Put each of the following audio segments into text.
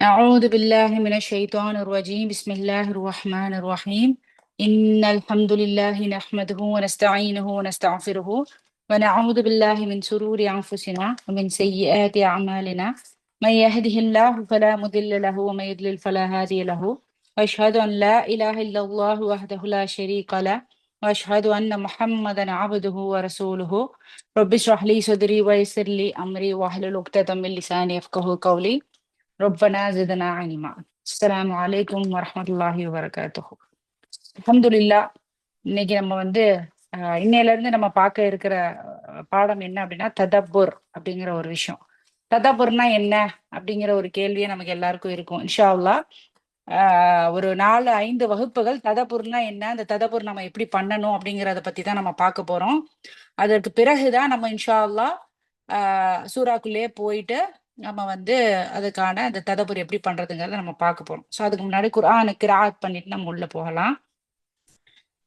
أعوذ بالله من الشيطان الرجيم بسم الله الرحمن الرحيم إن الحمد لله نحمده ونستعينه ونستغفره ونعوذ بالله من شرور أنفسنا ومن سيئات أعمالنا من يهده الله فلا مضل له ومن يضلل فلا هادي له وأشهد أن لا إله إلا الله وحده لا شريك له وأشهد أن محمدا عبده ورسوله رب اشرح لي صدري ويسر لي أمري واحلل عقدة من لساني يفقهوا قولي ربنا زدنا علما. அஸ்ஸலாமு அலைக்கும் வரஹ்மத்துல்லாஹி வபரகாத்துஹு. அல்ஹம்துலில்லாஹ். இன்னைக்கு நம்ம வந்து இன்னையில இருந்து நம்ம பார்க்க இருக்கிற பாடம் என்ன அப்படின்னா ததப்புர் அப்படிங்கிற ஒரு விஷயம். ததப்புர்னா என்ன அப்படிங்கிற ஒரு கேள்வியே நமக்கு எல்லாருக்கும் இருக்கும். இன்ஷா அல்லாஹ் ஒரு 4-5 வகுப்புகள் ததப்புர்னா என்ன, அந்த ததப்புர் நம்ம எப்படி பண்ணணும் அப்படிங்கிறத பத்தி தான் நம்ம பார்க்க போறோம். அதற்கு பிறகுதான் நம்ம இன்ஷா அல்லாஹ் சூறாக்குள்ளேயே போயிட்டு நம்ம வந்து அதுக்கான அந்த ததப்புர் எப்படி பண்றதுங்கிறத நம்ம பார்க்க போறோம். ஸோ அதுக்கு முன்னாடி குர்ஆனுக்கு கிராத் பண்ணிட்டு நம்ம உள்ள போகலாம்.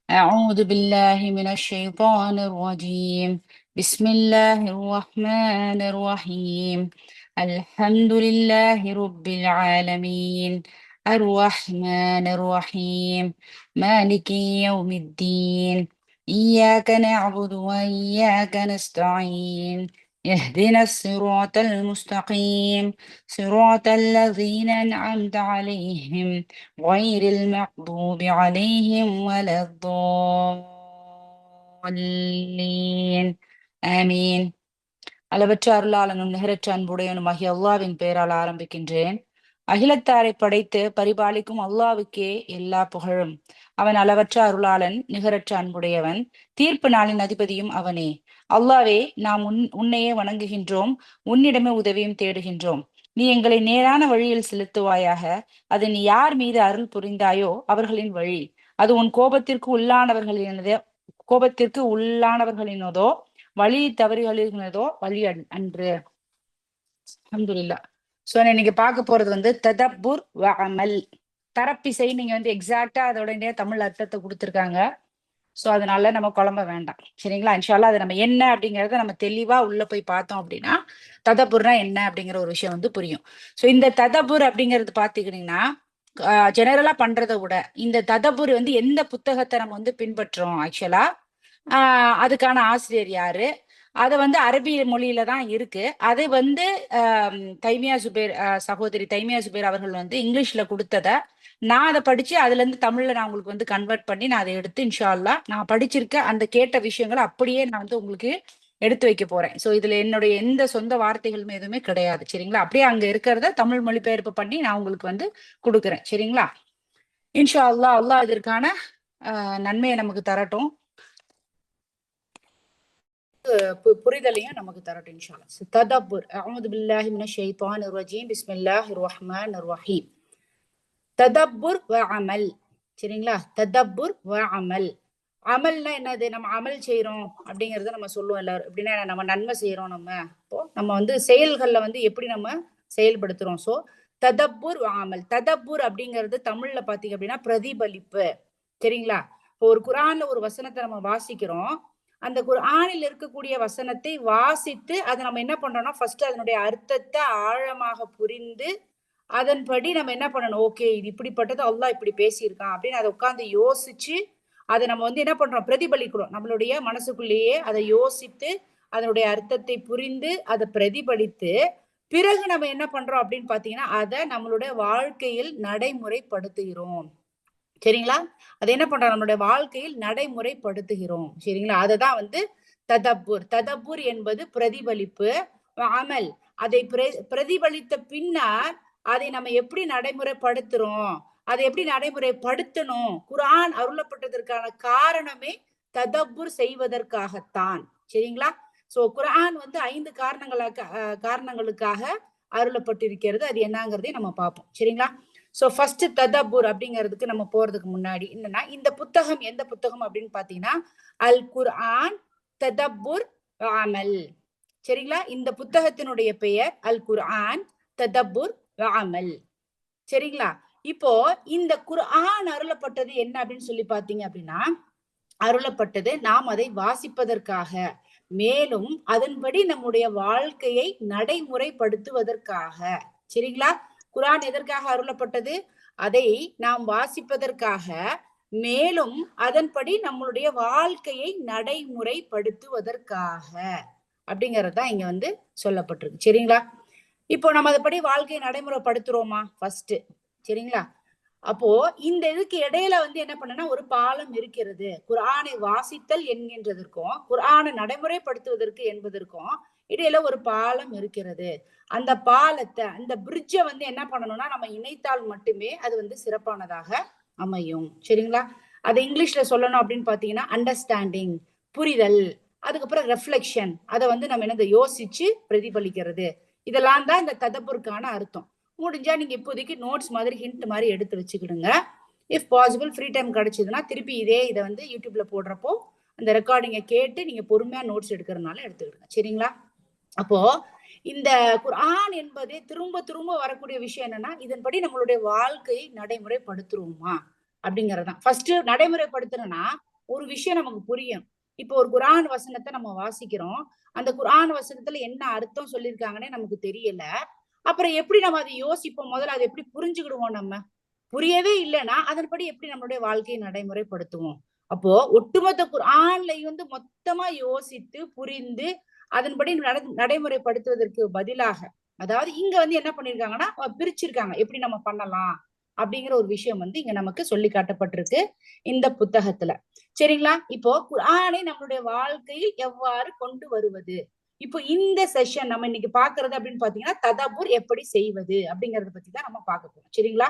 أعوذ بالله من الشيطان الرجيم بسم الله الرحمن الرحيم الحمد لله رب العالمين الرحمن الرحيم مالك يوم الدين إياك نعبد وإياك نستعين اهدنا الصراط المستقيم صراط الذين أنعمت عليهم غير المغضوب عليهم ولا الضالين آمين. அளவற்ற அருளாளனும் நிகரற்ற அன்புடையனுமாகிய அல்லாவின் பெயரால் ஆரம்பிக்கின்றேன். அகிலத்தாரை படைத்து பரிபாலிக்கும் அல்லாவுக்கே எல்லா புகழும். அவன் அளவற்ற அருளாளன், நிகரற்ற அன்புடையவன், தீர்ப்பு நாளின் அதிபதியும் அவனே. அல்லாவே, நாம் உன்னையே வணங்குகின்றோம், உன்னிடமே உதவியும் தேடுகின்றோம். நீ எங்களை நேரான வழியில் செலுத்துவாயாக. அது நீ யார் மீது அருள் புரிந்தாயோ அவர்களின் வழி. அது உன் கோபத்திற்கு உள்ளானவர்களினதோ வழி தவறுகளினதோ வழி அன்று. அல்ஹம்துலில்லாஹ். சோ இன்னைக்கு பார்க்க போறது வந்து ததப்புர் வ அமல். தரப்பிசை நீங்க வந்து எக்ஸாக்டா அதோட தமிழ் அர்த்தத்தை கொடுத்துருக்காங்க. சோ அதனால நம்ம குழம்ப வேண்டாம், சரிங்களா? இன்ஷா அல்லாஹ் அது நம்ம என்ன அப்படிங்கறத நம்ம தெளிவா உள்ள போய் பார்த்தோம் அப்படின்னா ததப்புர்னா என்ன அப்படிங்கிற ஒரு விஷயம் வந்து புரியும். சோ இந்த ததப்புர் அப்படிங்கிறது பாத்தீங்கன்னா ஜெனரலா பண்றதை விட இந்த ததப்புர் வந்து எந்த புத்தகத்தை நம்ம வந்து பின்பற்றோம் ஆக்சுவலா, அதுக்கான ஆசிரியர் யாரு, அது வந்து அரபி மொழியில தான் இருக்கு. அது வந்து தைமியா சுபேர் சகோதரி தைமியா சுபேர் அவர்கள் வந்து இங்கிலீஷ்ல கொடுத்தத நான் அதை படிச்சு அதுல இருந்து தமிழ்ல நான் உங்களுக்கு வந்து கன்வெர்ட் பண்ணி நான் அதை எடுத்து இன்ஷா அல்லாஹ் நான் படிச்சிருக்க அந்த கேட்ட விஷயங்களை அப்படியே நான் வந்து உங்களுக்கு எடுத்து வைக்க போறேன். சோ இதுல என்னுடைய எந்த சொந்த வார்த்தைகளுமே எதுவுமே கிடையாது, சரிங்களா? அப்படியே அங்க இருக்கிறத தமிழ் மொழிபெயர்ப்பு பண்ணி நான் உங்களுக்கு வந்து கொடுக்குறேன், சரிங்களா? இன்ஷா அல்லாஹ் அல்லாஹ் இதற்கான நன்மையை நமக்கு தரட்டும், புரிதலையும் நமக்கு தரட்டும் இன்ஷா அல்லாஹ். ததப்புர். அஊது பில்லாஹி மினஷ் ஷைத்தானிர் ரஜீம் பிஸ்மில்லாஹிர் ரஹ்மானிர் ரஹீம். ததப்புர் வ அமல், சரிங்களா? ததப்புர் வ அமல். அமல்னா என்னது? நம்ம அமல் செய்யறோம் அப்படிங்கறத நம்ம சொல்லுவோம் எல்லாரும். எப்படின்னா நம்ம நன்மை செய்யறோம். நம்ம வந்து செயல்கள்ல வந்து எப்படி நம்ம செயல்படுத்துறோம். சோ ததப்புர் வ அமல். ததப்புர் அப்படிங்கிறது தமிழ்ல பாத்தீங்க அப்படின்னா பிரதிபலிப்பு, சரிங்களா? இப்போ ஒரு குர்ஆன்ல ஒரு வசனத்தை நம்ம வாசிக்கிறோம். அந்த குர்ஆனில் இருக்கக்கூடிய வசனத்தை வாசித்து அதை நம்ம என்ன பண்றோம்னா ஃபர்ஸ்ட் அதனுடைய அர்த்தத்தை ஆழமாக புரிந்து அதன்படி நம்ம என்ன பண்ணணும், ஓகே இது இப்படிப்பட்டது அல்லாஹ் இப்படி பேசியிருக்கான் அப்படின்னு அதை உட்கார்ந்து யோசிச்சு அதை நம்ம வந்து என்ன பண்றோம், பிரதிபலிக்கிறோம். நம்மளுடைய மனசுக்குள்ளேயே அதை யோசித்து அதனுடைய அர்த்தத்தை புரிந்து அதை பிரதிபலித்து பிறகு நம்ம என்ன பண்றோம் அப்படின்னு பாத்தீங்கன்னா அதை நம்மளுடைய வாழ்க்கையில் நடைமுறைப்படுத்துகிறோம், சரிங்களா? அதை என்ன பண்றோம், நம்மளுடைய வாழ்க்கையில் நடைமுறைப்படுத்துகிறோம், சரிங்களா? அதுதான் வந்து ததப்புர். ததப்புர் என்பது பிரதிபலிப்பு. அமல், அதை பிரதிபலித்த பின்னர் அதை நம்ம எப்படி நடைமுறைப்படுத்துறோம், அதை எப்படி நடைமுறைப்படுத்தணும், குர்ஆன் அருளப்பட்டதற்கான காரணமே ததப்புர் செய்வதற்காகத்தான், சரிங்களா? சோ குர்ஆன் வந்து 5 காரணங்களுக்காக அருளப்பட்டிருக்கிறது. அது என்னங்கிறதை நம்ம பார்ப்போம், சரிங்களா? சோ ஃபர்ஸ்ட் ததப்புர் அப்படிங்கிறதுக்கு நம்ம போறதுக்கு முன்னாடி என்னன்னா, இந்த புத்தகம் எந்த புத்தகம் அப்படின்னு பாத்தீங்கன்னா அல் குர்ஆன் ததப்புர் அமல், சரிங்களா? இந்த புத்தகத்தினுடைய பெயர் அல் குர்ஆன் ததப்புர் அமல், சரிங்களா? இப்போ இந்த குர்ஆன் அருளப்பட்டது என்ன அப்படின்னு சொல்லி பாத்தீங்க அப்படின்னா, அருளப்பட்டது நாம் அதை வாசிப்பதற்காக, மேலும் அதன்படி நம்முடைய வாழ்க்கையை நடைமுறைப்படுத்துவதற்காக, சரிங்களா? குர்ஆன் எதற்காக அருளப்பட்டது? அதை நாம் வாசிப்பதற்காக, மேலும் அதன்படி நம்மளுடைய வாழ்க்கையை நடைமுறைப்படுத்துவதற்காக அப்படிங்கறதுதான் இங்க வந்து சொல்லப்பட்டிருக்கு. சரிங்களா? இப்போ நம்ம அதப்படி வாழ்க்கையை நடைமுறைப்படுத்துறோமா ஃபர்ஸ்ட்? சரிங்களா? அப்போ இந்த இதுக்கு இடையில வந்து என்ன பண்ணனா ஒரு பாலம் இருக்கிறது. குர்ஆனை வாசித்தல் என்கின்றதற்கும் குர்ஆனை நடைமுறைப்படுத்துவதற்கு என்பதற்கும் இடையில ஒரு பாலம் இருக்கிறது. அந்த பாலத்தை, அந்த பிரிட்ஜை வந்து என்ன பண்ணணும்னா நம்ம இணைத்தால் மட்டுமே அது வந்து சிறப்பானதாக அமையும். சரிங்களா? அது இங்கிலீஷ்ல சொல்லணும் அப்படின்னு பாத்தீங்கன்னா அண்டர்ஸ்டாண்டிங், புரிதல், அதுக்கப்புறம் ரெஃப்ளெக்ஷன், அதை வந்து நம்ம என்ன யோசிச்சு பிரதிபலிக்கிறது. இதெல்லாம் தான் இந்த ததப்புருக்கான அர்த்தம். முடிஞ்சா நீங்க இப்போதைக்கு நோட்ஸ் மாதிரி ஹிண்ட் மாதிரி எடுத்து வச்சுக்கிடுங்க. இஃப் பாசிபிள் ஃப்ரீ டைம் கிடைச்சதுன்னா திருப்பி இதை வந்து யூடியூப்ல போடுறப்போ அந்த ரெக்கார்டிங்கை கேட்டு நீங்க பொறுமையா நோட்ஸ் எடுக்கிறதுனால எடுத்துக்கிடுங்க. சரிங்களா? அப்போ இந்த குர்ஆன் என்பதே திரும்ப திரும்ப வரக்கூடிய விஷயம் என்னன்னா, இதன்படி நம்மளுடைய வாழ்க்கையை நடைமுறைப்படுத்துறோமா அப்படிங்கறதுதான். ஃபர்ஸ்ட் நடைமுறைப்படுத்துறோம்னா ஒரு விஷயம் நமக்கு புரியும். இப்போ ஒரு குர்ஆன் வசனத்தை நம்ம வாசிக்கிறோம். அந்த குர்ஆன் வசனத்துல என்ன அர்த்தம் சொல்லியிருக்காங்கன்னே நமக்கு தெரியல. அப்புறம் எப்படி நம்ம அதை யோசிப்போம்? முதல்ல அதை எப்படி புரிஞ்சுக்கிடுவோம்? நம்ம புரியவே இல்லைன்னா அதன்படி எப்படி நம்மளுடைய வாழ்க்கையை நடைமுறைப்படுத்துவோம்? அப்போ ஒட்டுமொத்த குர்ஆன்ல வந்து மொத்தமா யோசித்து புரிந்து அதன்படி நடைமுறைப்படுத்துவதற்கு பதிலாக, அதாவது இங்க வந்து என்ன பண்ணிருக்காங்கன்னா பிரிச்சிருக்காங்க எப்படி நம்ம பண்ணலாம் அப்படிங்கிற ஒரு விஷயம் வந்து இங்க நமக்கு சொல்லி காட்டப்பட்டிருக்கு இந்த புத்தகத்துல. சரிங்களா? இப்போ குர்ஆனை நம்மளுடைய வாழ்க்கையில் எவ்வாறு கொண்டு வருவது, இப்போ இந்த செஷன் நம்ம இன்னைக்கு பாக்குறது அப்படின்னு பாத்தீங்கன்னா ததபுர் எப்படி செய்வது அப்படிங்கறத பத்தி தான் நம்ம பார்க்க போறோம். சரிங்களா?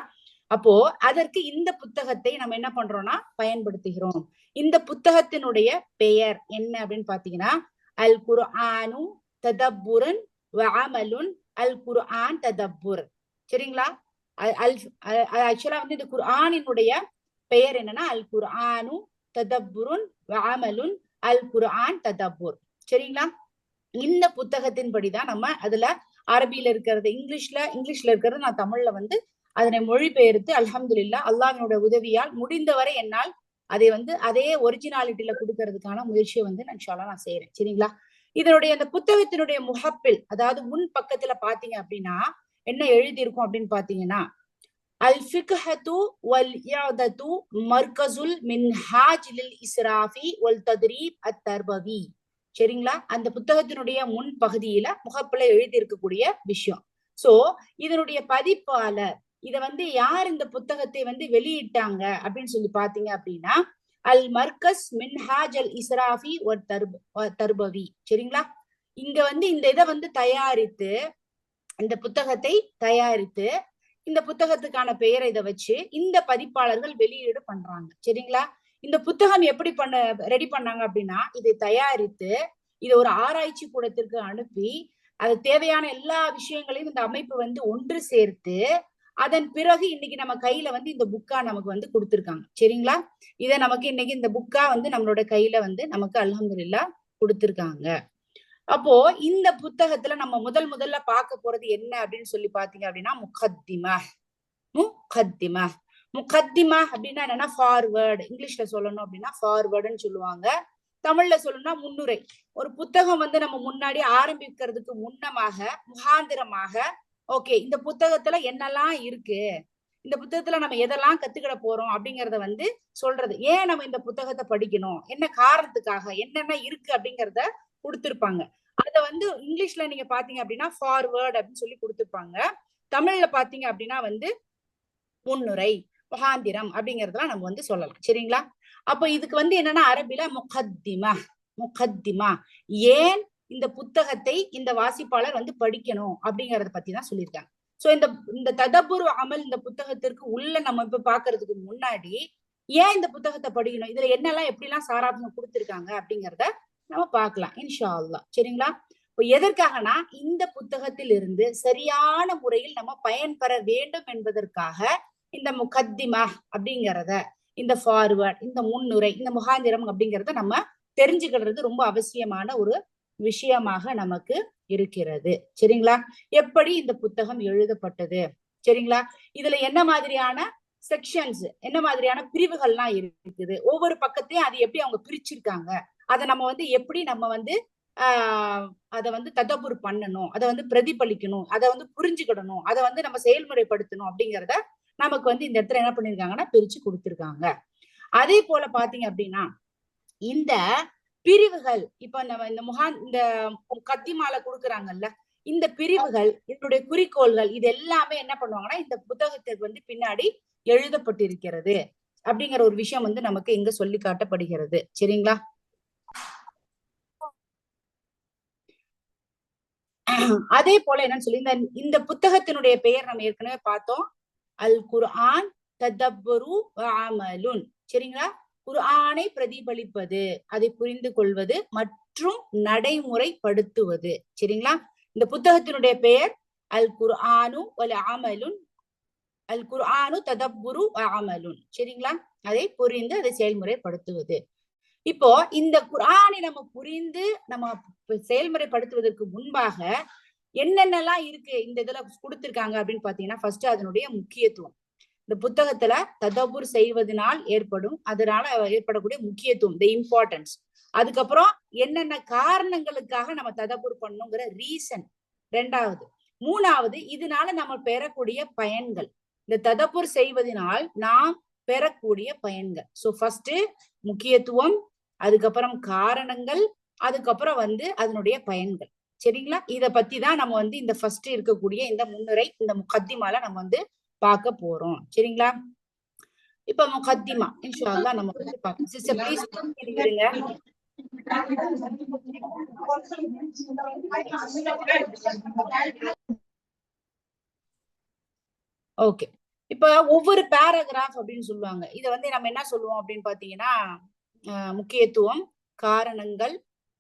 அப்போ அதற்கு இந்த புத்தகத்தை நம்ம என்ன பண்றோம்னா பயன்படுத்துகிறோம். இந்த புத்தகத்தினுடைய பெயர் என்ன அப்படின்னு பாத்தீங்கன்னா அல் குர்ஆனு ததப்புரன் வ அமலுன், அல் குர்ஆன் ததப்புர். சரிங்களா? ஆக்சுவலா வந்து இந்த குர்ஆனினுடைய பெயர் என்னன்னா அல் குர்ஆனு ததப்புருன் வ அமலுன், அல் குர்ஆன் ததப்புர். சரிங்களா? இந்த புத்தகத்தின் படிதான் நம்ம அதுல அரபியில இருக்கிறது, இங்கிலீஷ்ல இருக்கிறது நான் தமிழ்ல வந்து அதனை மொழிபெயர்த்து அல்ஹம்துலில்லாஹ் அல்லாஹ்வினுடைய உதவியால் முடிந்தவரை என்னால் அதை வந்து அதே ஒரிஜினாலிட்டியில கொடுக்கறதுக்கான முயற்சியை வந்து நான் செய்யறேன். சரிங்களா? இதனுடைய அந்த புத்தகத்தினுடைய முகப்பில், அதாவது முன் பக்கத்துல பாத்தீங்க அப்படின்னா என்ன எழுதியிருக்கும் அப்படின்னு பாத்தீங்கன்னா அல் ஃபிக்ஹது வல் இஅதது மர்கஸுல் மின்ஹாஜ் லில் இஸ்ராஃபி வல் தத்ரீப் அத்-தர்பவி. சரிங்களா? அந்த புத்தகத்தினுடைய முன் பகுதியில முகப்புல எழுதி இருக்கக்கூடிய விஷயம். சோ இதனுடைய பதிப்பாளர், இத வந்து யார் இந்த புத்தகத்தை வந்து வெளியிட்டாங்க அப்படின்னு சொல்லி பாத்தீங்க அப்படின்னா அல் மர்கஸ் மின்ஹாஜ் அல் இஸ்ராஃபி தர்பவி. சரிங்களா? இங்க வந்து இந்த இதை வந்து தயாரித்து, இந்த புத்தகத்தை தயாரித்து இந்த புத்தகத்துக்கான பெயரை இதை வச்சு இந்த பதிப்பாளர்கள் வெளியீடு பண்றாங்க. சரிங்களா? இந்த புத்தகம் எப்படி ரெடி பண்ணாங்க அப்படின்னா இதை தயாரித்து இதை ஒரு ஆராய்ச்சி கூடத்திற்கு அனுப்பி அது தேவையான எல்லா விஷயங்களையும் இந்த அமைப்பு வந்து ஒன்று சேர்த்து அதன் பிறகு இன்னைக்கு நம்ம கையில வந்து இந்த புக்கா நமக்கு வந்து கொடுத்திருக்காங்க. சரிங்களா? இதை நமக்கு இன்னைக்கு இந்த புக்கா வந்து நம்மளோட கையில வந்து நமக்கு அல்ஹம்துலில்லாஹ் கொடுத்திருக்காங்க. அப்போ இந்த புத்தகத்துல நம்ம முதல்ல பார்க்க போறது என்ன அப்படின்னு சொல்லி பாத்தீங்க அப்படின்னா முகத்திமா. முகத்திமா முகத்திமா அப்படின்னா என்னன்னா ஃபார்வர்டு. இங்கிலீஷ்ல சொல்லணும் அப்படின்னா ஃபார்வர்டுன்னு சொல்லுவாங்க. தமிழ்ல சொல்லணும்னா முன்னுரை. ஒரு புத்தகம் வந்து நம்ம முன்னாடி ஆரம்பிக்கிறதுக்கு முன்னமாக, முகாந்திரமாக, ஓகே இந்த புத்தகத்துல என்னெல்லாம் இருக்கு, இந்த புத்தகத்துல நம்ம எதெல்லாம் கத்துக்கிட போறோம் அப்படிங்கறத வந்து சொல்றது. ஏன் நம்ம இந்த புத்தகத்தை படிக்கணும், என்ன காரணத்துக்காக, என்னென்ன இருக்கு அப்படிங்கறத கொடுத்திருப்பாங்க. அத வந்து இங்கிலீஷ்ல நீங்க பாத்தீங்க அப்படின்னா ஃபார்வர்ட் அப்படின்னு சொல்லி கொடுத்திருப்பாங்க. தமிழ்ல பாத்தீங்க அப்படின்னா வந்து முன்னுரை, முகாந்திரம் அப்படிங்கறதெல்லாம் நம்ம வந்து சொல்லலாம். சரிங்களா? அப்ப இதுக்கு வந்து என்னன்னா அரபில முகத்திமா. முகத்திமா ஏன் இந்த புத்தகத்தை இந்த வாசிப்பாளர் வந்து படிக்கணும் அப்படிங்கறத பத்தி தான் சொல்லியிருக்காங்க. சோ இந்த ததப்புர் அமல் இந்த புத்தகத்திற்கு உள்ள நம்ம இப்ப பாக்குறதுக்கு முன்னாடி ஏன் இந்த புத்தகத்தை படிக்கணும், இதுல என்னெல்லாம் எப்படிலாம் சாராம்சம் கொடுத்திருக்காங்க அப்படிங்கறத நம்ம பார்க்கலாம் இன்ஷா அல்லாஹ். சரிங்களா? இப்போ எதற்காகனா இந்த புத்தகத்தில் இருந்து சரியான முறையில் நம்ம பயன்பெற வேண்டும் என்பதற்காக இந்த முகத்திமா அப்படிங்கிறத, இந்த ஃபார்வர்ட், இந்த முன்னுரை, இந்த முகாந்திரம் அப்படிங்கறத நம்ம தெரிஞ்சுக்கிறது ரொம்ப அவசியமான ஒரு விஷயமாக நமக்கு இருக்கிறது. சரிங்களா? எப்படி இந்த புத்தகம் எழுதப்பட்டது, சரிங்களா? இதுல என்ன மாதிரியான செக்ஷன்ஸ், என்ன மாதிரியான பிரிவுகள்லாம் இருக்குது, ஒவ்வொரு பக்கத்தையும் அது எப்படி அவங்க பிரிச்சிருக்காங்க, அதை நம்ம வந்து எப்படி நம்ம வந்து அதை வந்து ததபுர் பண்ணணும், அதை வந்து பிரதிபலிக்கணும், அதை வந்து புரிஞ்சுக்கிடணும், அதை வந்து நம்ம செயல்முறைப்படுத்தணும் அப்படிங்கிறத நமக்கு வந்து இந்த இடத்துல என்ன பண்ணிருக்காங்கன்னா பிரிச்சு கொடுத்திருக்காங்க. அதே போல பாத்தீங்க அப்படின்னா இந்த பிரிவுகள் இப்ப நம்ம இந்த கத்திமாலை கொடுக்குறாங்கல்ல, இந்த பிரிவுகள், இதனுடைய குறிக்கோள்கள், இது எல்லாமே என்ன பண்ணுவாங்கன்னா இந்த புத்தகத்துக்கு வந்து பின்னாடி எழுதப்பட்டிருக்கிறது அப்படிங்கிற ஒரு விஷயம் வந்து நமக்கு இங்க சொல்லி காட்டப்படுகிறது. சரிங்களா? அதே போல என்னன்னு சொல்லி இந்த புத்தகத்தினுடைய பெயர் நம்ம ஏற்கனவே பார்த்தோம், அல் குர்ஆன் ததப்புரு அமலுன். சரிங்களா? குர்ஆனை பிரதிபலிப்பது, அதை புரிந்து கொள்வது மற்றும் நடைமுறைப்படுத்துவது. சரிங்களா? இந்த புத்தகத்தினுடைய பெயர் அல் குர்ஆனு வல் அமலுன், அல் குர்ஆனு ததப்புரு அமலுன். சரிங்களா? அதை புரிந்து அதை செயல்முறைப்படுத்துவது. இப்போ இந்த குர்ஆனை நம்ம புரிந்து நம்ம செயல்முறைப்படுத்துவதற்கு முன்பாக என்னென்னலாம் இருக்கு இந்த இதுல கொடுத்திருக்காங்க அப்படின்னு பாத்தீங்கன்னா, ஃபர்ஸ்ட் அதனுடைய முக்கியத்துவம். இந்த புத்தகத்துல ததபுர் செய்வதனால் அதனால ஏற்படக்கூடிய முக்கியத்துவம், தி இம்பார்ட்டன்ஸ். அதுக்கப்புறம் என்னென்ன காரணங்களுக்காக நம்ம ததபுர் பண்ணுங்கிற ரீசன் ரெண்டாவது. மூணாவது, இதனால நம்ம பெறக்கூடிய பயன்கள், இந்த ததபுர் செய்வதனால் நாம் பெறக்கூடிய பயன்கள். சோ ஃபர்ஸ்ட் முக்கியத்துவம், அதுக்கப்புறம் காரணங்கள், அதுக்கப்புறம் வந்து அதனுடைய பயன்கள். சரிங்களா? இத பத்தி தான் நம்ம வந்து இந்த ஃபர்ஸ்ட் இருக்கக்கூடிய இந்த முன்னுரை, இந்த முகத்திமால நம்ம வந்து பார்க்க போறோம். சரிங்களா? இப்ப முகத்திமா இன்ஷா அல்லாஹ் நம்ம வந்து பார்க்கலாம். சிஸ்டர் ப்ளீஸ் இருங்க. ஓகே. இப்ப ஒவ்வொரு பேராகிராஃப் அப்படின்னு சொல்லுவாங்க. இத வந்து நம்ம என்ன சொல்லுவோம் அப்படின்னு பாத்தீங்கன்னா, முக்கியத்துவம், காரணங்கள்,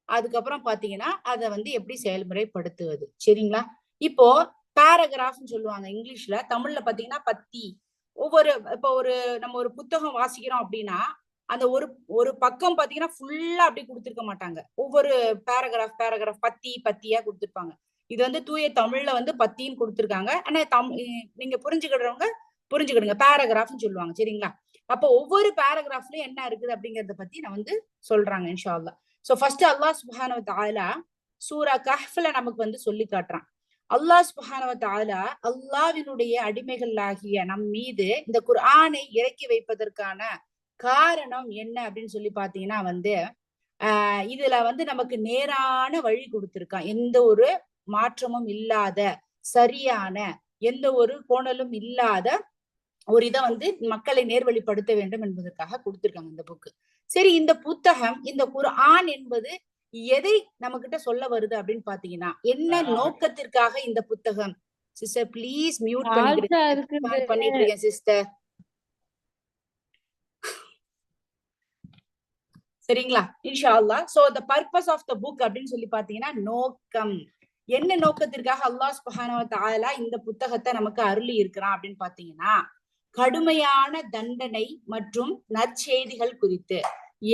அதுக்கப்புறம் பாத்தீங்கன்னா அதை வந்து எப்படி செயல்முறைப்படுத்துவது. சரிங்களா? இப்போ பேராகிராஃப்னு சொல்லுவாங்க இங்கிலீஷ்ல. தமிழ்ல பாத்தீங்கன்னா பத்தி. இப்ப நம்ம ஒரு புத்தகம் வாசிக்கிறோம் அப்படின்னா அந்த ஒரு பக்கம் பாத்தீங்கன்னா ஃபுல்லா அப்படி கொடுத்திருக்க மாட்டாங்க. ஒவ்வொரு பேராகிராஃப் பத்தியா கொடுத்திருப்பாங்க. இது வந்து தூய தமிழ்ல வந்து பத்தின்னு கொடுத்திருக்காங்க. ஆனா நீங்க புரிஞ்சுக்கிடுங்க, பேராகிராஃப்னு சொல்லுவாங்க. சரிங்களா? அப்போ ஒவ்வொரு பேராகிராஃப்லயும் என்ன இருக்குது அப்படிங்கறத பத்தி நான் வந்து சொல்றாங்க இன்ஷா அல்லாஹ். சோ ஃபர்ஸ்ட் அல்லாஹ் சுப்ஹானஹு வ தஆலா சூரா கஹ்ஃப்ல நமக்கு வந்து சொல்லி காட்டுறான். அல்லாஹ் சுப்ஹானஹு வ தஆலா அல்லாஹ்வினுடைய அடிமைகளாகிய நம் மீது இந்த குர்ஆனை இறக்கி வைப்பதற்கான காரணம் என்ன அப்படின்னு சொல்லி பாத்தீங்கன்னா வந்து இதுல வந்து நமக்கு நேரான வழி கொடுத்திருக்கான். எந்த ஒரு மாற்றமும் இல்லாத, சரியான, எந்த ஒரு கோணலும் இல்லாத ஒரு இதை வந்து மக்களை நேர்வழிப்படுத்த வேண்டும் என்பதற்காக கொடுத்திருக்காங்க இந்த புக்கு. சரி, இந்த புத்தகம், இந்த குர்ஆன் என்பது எதை நம்ம கிட்ட சொல்ல வருது அப்படின்னு பாத்தீங்கன்னா, என்ன நோக்கத்திற்காக இந்த புத்தகம்? சிஸ்டர் ப்ளீஸ் மியூட் பண்ணிட்டு இருக்கேன் சிஸ்டர். சரிங்களா? இன்ஷா அல்லாஹ். So the purpose of the book அப்படின்னு சொல்லி பாத்தீங்கன்னா, நோக்கம். என்ன நோக்கத்திற்காக அல்லாஹ் சுப்ஹானஹு வ தஆலா இந்த புத்தகத்தை நமக்கு அருளி இருக்கிறான் அப்படின்னு பாத்தீங்கன்னா, கடுமையான தண்டனை மற்றும் நற்செய்திகள் குறித்து,